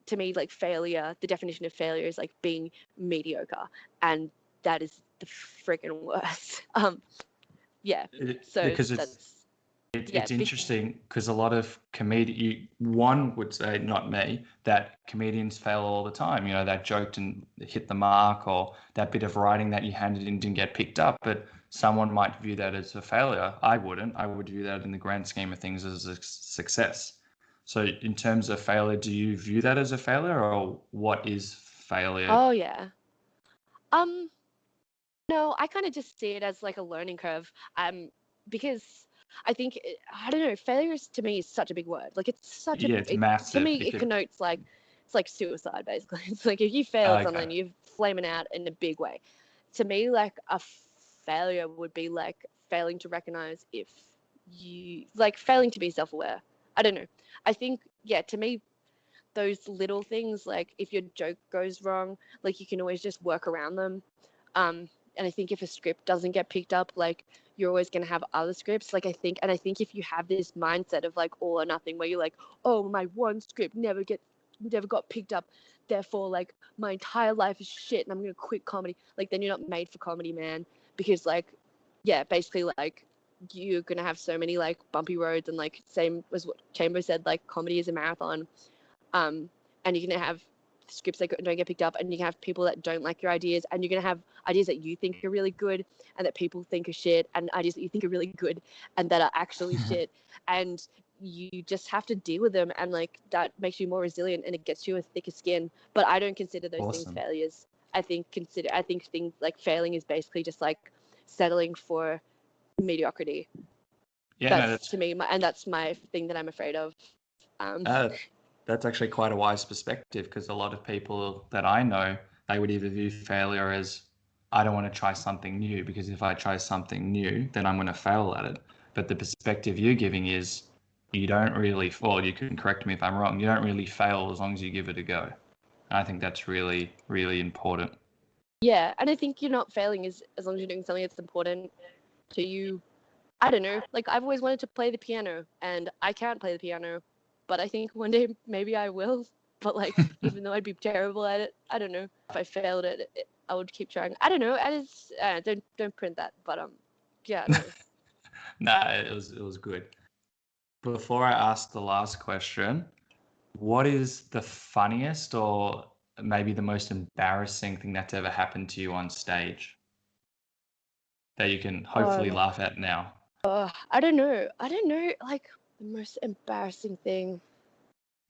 to me, like failure, the definition of failure is like being mediocre, and that is the freaking worst. Because it's interesting, because a lot of one would say, not me, that comedians fail all the time. That joke didn't hit the mark, or that bit of writing that you handed in didn't get picked up. But someone might view that as a failure. I wouldn't. I would view that in the grand scheme of things as a success. So in terms of failure, do you view that as a failure, or what is failure? Oh yeah. No, I kind of just see it as like a learning curve. Because I think I don't know. Failure to me is such a big word. Like it's such it's massive. To me, it connotes like it's like suicide basically. It's like if you fail at something, you're flaming out in a big way. To me, like a failure would be like failing to recognize if you like failing to be self-aware. I don't know. I think to me, those little things, like if your joke goes wrong, like you can always just work around them. And I think if a script doesn't get picked up, like, you're always going to have other scripts. Like, I think if you have this mindset of like all or nothing, where you're like, oh, my one script never got picked up, therefore like my entire life is shit and I'm going to quit comedy. Like, then you're not made for comedy, man. Because like, yeah, basically like you're going to have so many like bumpy roads, and like same as what Chamber said, like comedy is a marathon. And you're going to have scripts that don't get picked up, and you can have people that don't like your ideas, and you're going to have ideas that you think are really good and that people think are shit, and ideas that you think are really good and that are actually shit. And you just have to deal with them, and like that makes you more resilient and it gets you a thicker skin. But I don't consider those things failures. I think things like failing is basically just like settling for mediocrity. Yeah, That's to me, and that's my thing that I'm afraid of. That's actually quite a wise perspective, because a lot of people that I know, they would either view failure as, I don't want to try something new, because if I try something new, then I'm going to fail at it. But the perspective you're giving is, you don't really fall. You can correct me if I'm wrong. You don't really fail as long as you give it a go. And I think that's really, really important. Yeah, and I think you're not failing as long as you're doing something that's important to you. I don't know. Like, I've always wanted to play the piano, and I can't play the piano, but I think one day maybe I will. But like, even though I'd be terrible at it, I don't know. If I failed at it, I would keep trying. I don't know. I just don't print that. But yeah, I don't know. Nah, it was good. Before I ask the last question, what is the funniest or maybe the most embarrassing thing that's ever happened to you on stage that you can hopefully laugh at now? I don't know. Like, the most embarrassing thing.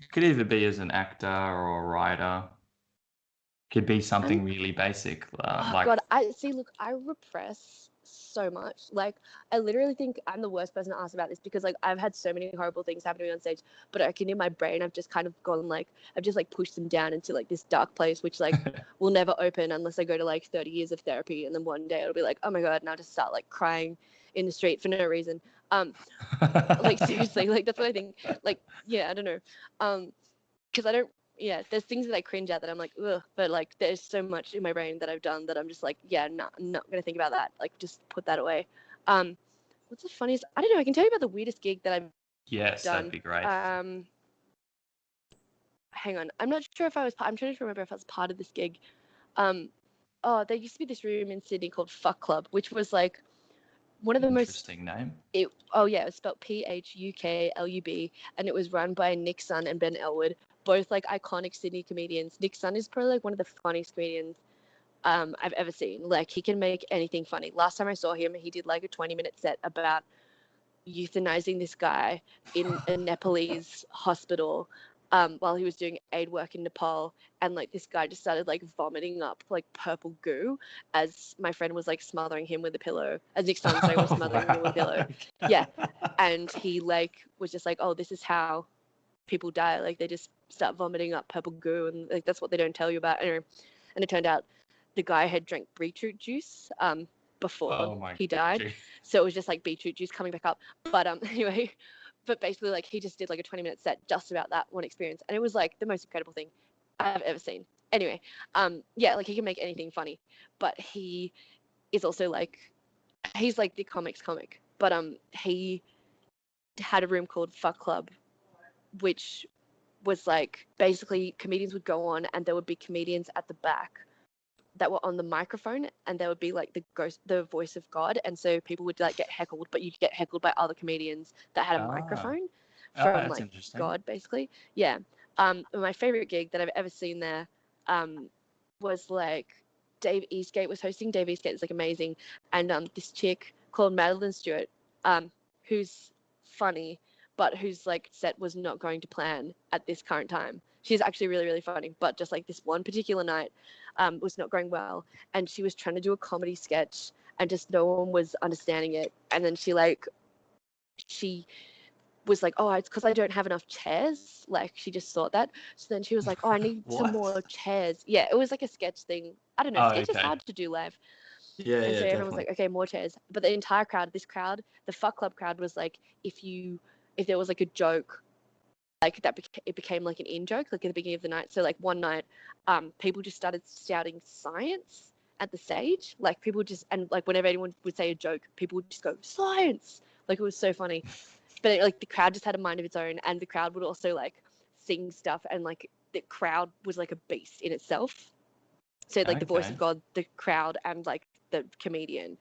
It could either be as an actor or a writer. Could be something really basic, like. God, I repress so much. Like, I literally think I'm the worst person to ask about this, because like I've had so many horrible things happen to me on stage, but I can, in my brain, I've just kind of gone like, I've just like pushed them down into like this dark place, which like will never open unless I go to like 30 years of therapy, and then one day it'll be like, oh my God, and I'll just start like crying in the street for no reason. Like, seriously, like that's what I think. Like, yeah, I don't know. Because I don't, yeah, there's things that I cringe at that I'm like, ugh, but like there's so much in my brain that I've done that I'm just like, yeah, no, I'm not gonna think about that. Like, just put that away. What's the funniest? I don't know. I can tell you about the weirdest gig that I've Yes, done. that'd be great. Hang on, I'm not sure if I was. I'm trying to remember if I was part of this gig. There used to be this room in Sydney called Fuck Club, which was like one of the Interesting name. it was spelled PHUKLUB, and it was run by Nick Sun and Ben Elwood, both like iconic Sydney comedians. Nick Sun is probably like one of the funniest comedians I've ever seen. Like, he can make anything funny. Last time I saw him, he did like a 20-minute set about euthanizing this guy in a Nepalese hospital while he was doing aid work in Nepal, and like this guy just started like vomiting up like purple goo as my friend was like smothering him with a pillow, as Nick Sun was smothering him with a pillow. Yeah, and he like was just like, oh, this is how people die, like they just start vomiting up purple goo, and like that's what they don't tell you about. Anyway, and it turned out the guy had drank beetroot juice before he died. Geez. So it was just like beetroot juice coming back up. But anyway, but basically like he just did like a 20-minute set just about that one experience, and it was like the most incredible thing I've ever seen. Anyway, yeah, like he can make anything funny, but he is also like, he's like the comics comic. But he had a room called Fuck Club, which was like basically comedians would go on, and there would be comedians at the back that were on the microphone, and there would be like the voice of God, and so people would like get heckled, but you'd get heckled by other comedians that had a microphone from like God, basically. Yeah. My favorite gig that I've ever seen there was like Dave Eastgate was hosting. Dave Eastgate is like amazing, and this chick called Madeline Stewart, who's funny, but whose like set was not going to plan at this current time. She's actually really, really funny, but just like this one particular night was not going well, and she was trying to do a comedy sketch, and just no one was understanding it. And then she was like, oh, it's because I don't have enough chairs. Like, she just thought that. So then she was like, oh, I need some more chairs. Yeah, it was like a sketch thing. I don't know. Sketch is hard to do live. Yeah, and so everyone was like, okay, more chairs. But the entire crowd, the Fuck Club crowd was like, if there was like a joke, like that it became like an in joke, like at the beginning of the night. So like one night, people just started shouting science at the stage. Like people just, and like whenever anyone would say a joke, people would just go science. Like it was so funny. But like the crowd just had a mind of its own, and the crowd would also like sing stuff, and like the crowd was like a beast in itself. So like the voice of God, the crowd, and like the comedian.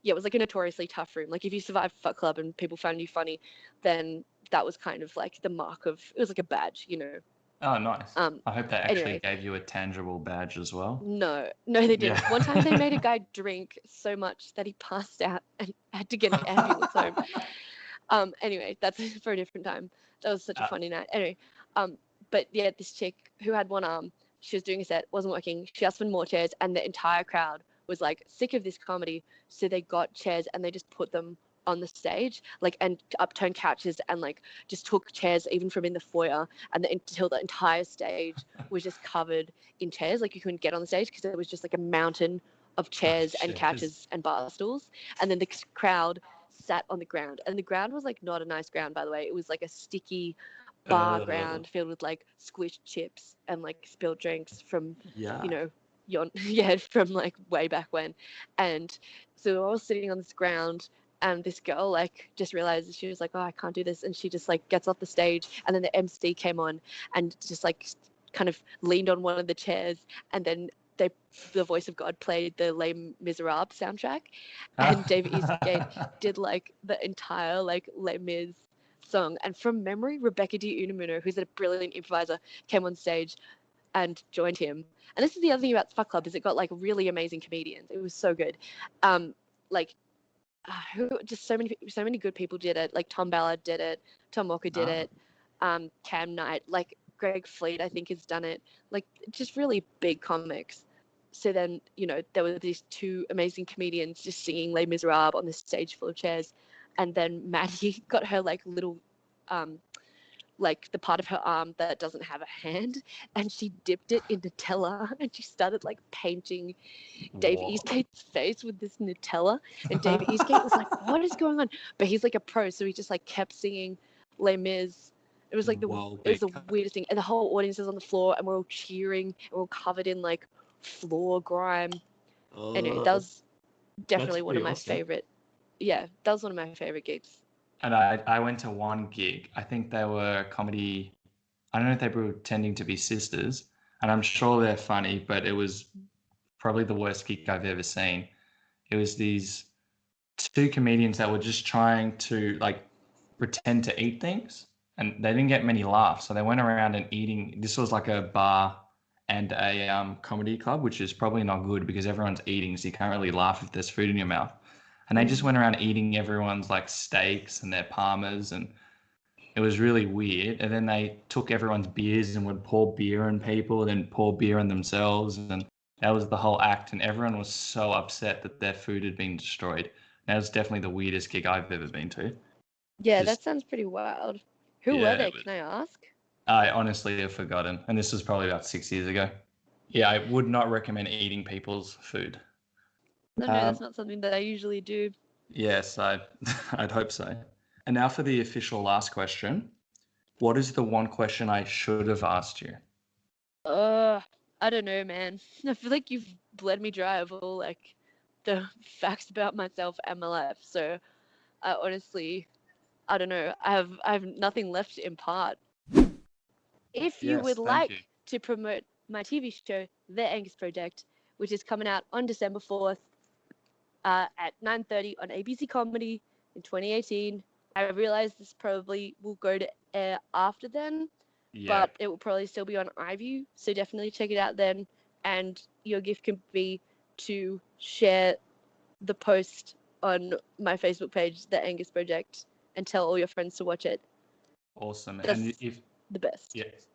Yeah, it was like a notoriously tough room. Like if you survived Fuck Club and people found you funny, then that was kind of like the mark of, it was like a badge, you know. Oh, nice. I hope they actually Anyway, gave you a tangible badge as well. no, they didn't. One time they made a guy drink so much that he passed out and had to get an ambulance home. Anyway, that's for a different time. That was such a funny night. Anyway, but yeah, this chick who had one arm, she was doing a set, wasn't working. She asked for more chairs, and the entire crowd was like sick of this comedy, so they got chairs and they just put them on the stage, like, and upturned couches, and like just took chairs even from in the foyer, and until the entire stage was just covered in chairs. Like you couldn't get on the stage because it was just like a mountain of chairs and couches and bar stools. And then the crowd sat on the ground, and the ground was like not a nice ground, by the way. It was like a sticky bar ground filled with like squished chips and like spilled drinks from you know from like way back when. And so we're all sitting on this ground, and this girl like just realized, she was like, oh, I can't do this, and she just like gets off the stage, and then the MC came on and just like kind of leaned on one of the chairs, and then the voice of God played the Les Miserables soundtrack, and David Eastgate did like the entire like Les Mis song. And from memory, Rebecca Di Unamuno, who's a brilliant improviser, came on stage and joined him. And this is the other thing about Fuck Club, is it got like really amazing comedians. It was so good. Like just so many good people did it. Like Tom Ballard did it, Tom Walker did it, Cam Knight, like Greg Fleet, I think, has done it. Like just really big comics. So then, you know, there were these two amazing comedians just singing Les Miserables on this stage full of chairs. And then Maddie got her like little like the part of her arm that doesn't have a hand, and she dipped it in Nutella, and she started like painting Dave Eastgate's face with this Nutella. And Dave Eastgate was like, what is going on? But he's like a pro, so he just like kept singing Les Mis. It was like it was the weirdest thing. And the whole audience is on the floor, and we're all cheering, and we're all covered in like floor grime. Anyway, that was definitely one of my favorite. Yeah, that was one of my favorite gigs. And I went to one gig. I think they were comedy. I don't know if they were pretending to be sisters, and I'm sure they're funny, but it was probably the worst gig I've ever seen. It was these two comedians that were just trying to like pretend to eat things, and they didn't get many laughs. So they went around and eating. This was like a bar and a comedy club, which is probably not good because everyone's eating, so you can't really laugh if there's food in your mouth. And they just went around eating everyone's like steaks and their parmas, and it was really weird. And then they took everyone's beers and would pour beer on people, and then pour beer on themselves. And that was the whole act. And everyone was so upset that their food had been destroyed. That was definitely the weirdest gig I've ever been to. Yeah, that sounds pretty wild. Who were they, can I ask? I honestly have forgotten. And this was probably about 6 years ago. Yeah, I would not recommend eating people's food. No, that's not something that I usually do. Yes, I'd hope so. And now for the official last question. What is the one question I should have asked you? I don't know, man. I feel like you've bled me dry of all like the facts about myself and my life. So I honestly, I don't know. I have nothing left to impart. If you would like to promote my TV show, The Angus Project, which is coming out on December 4th, at 9:30 on ABC Comedy in 2018. I realize this probably will go to air after then, but it will probably still be on iView, so definitely check it out then. And your gift can be to share the post on my Facebook page, The Angus Project, and tell all your friends to watch it. Awesome. That's and if the best. Yes.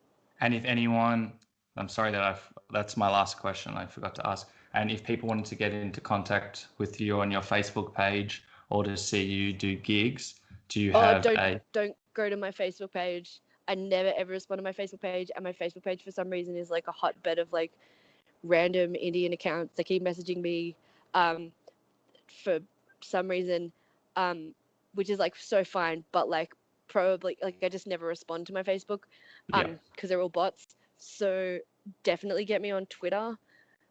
And if anyone, I'm sorry that that's my last question, I forgot to ask. And if people wanted to get into contact with you on your Facebook page or to see you do gigs, do you have don't go to my Facebook page. I never ever respond to my Facebook page, and my Facebook page for some reason is like a hotbed of like random Indian accounts that keep messaging me for some reason, which is like so fine, but like probably like I just never respond to my Facebook because they're all bots. So definitely get me on Twitter.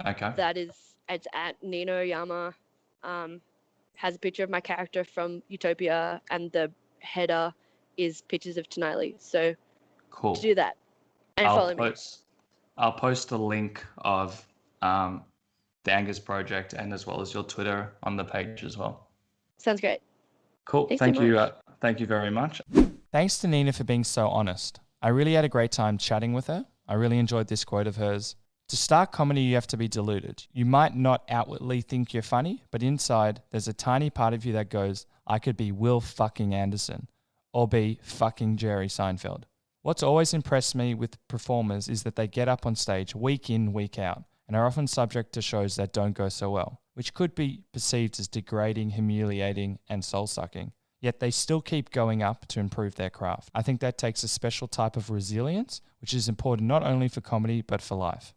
Okay. It's at Nina Oyama. Has a picture of my character from Utopia, and the header is pictures of Tenali. So Cool. do that and follow me. I'll post a link of the Angus Project and as well as your Twitter on the page as well. Sounds great. Cool. Thanks Thank so you. much. Thank you very much. Thanks to Nina for being so honest. I really had a great time chatting with her. I really enjoyed this quote of hers. To start comedy, you have to be deluded. You might not outwardly think you're funny, but inside, there's a tiny part of you that goes, I could be Will fucking Anderson or be fucking Jerry Seinfeld. What's always impressed me with performers is that they get up on stage week in, week out, and are often subject to shows that don't go so well, which could be perceived as degrading, humiliating, and soul-sucking. Yet they still keep going up to improve their craft. I think that takes a special type of resilience, which is important not only for comedy, but for life.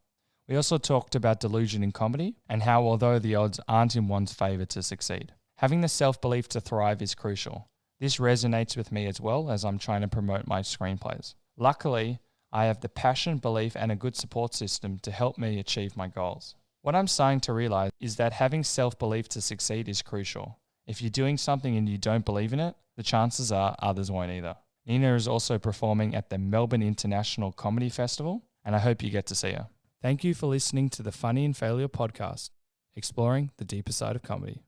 We also talked about delusion in comedy and how although the odds aren't in one's favour to succeed, having the self-belief to thrive is crucial. This resonates with me as well as I'm trying to promote my screenplays. Luckily, I have the passion, belief, and a good support system to help me achieve my goals. What I'm starting to realize is that having self-belief to succeed is crucial. If you're doing something and you don't believe in it, the chances are others won't either. Nina is also performing at the Melbourne International Comedy Festival, and I hope you get to see her. Thank you for listening to the Funny in Failure podcast, exploring the deeper side of comedy.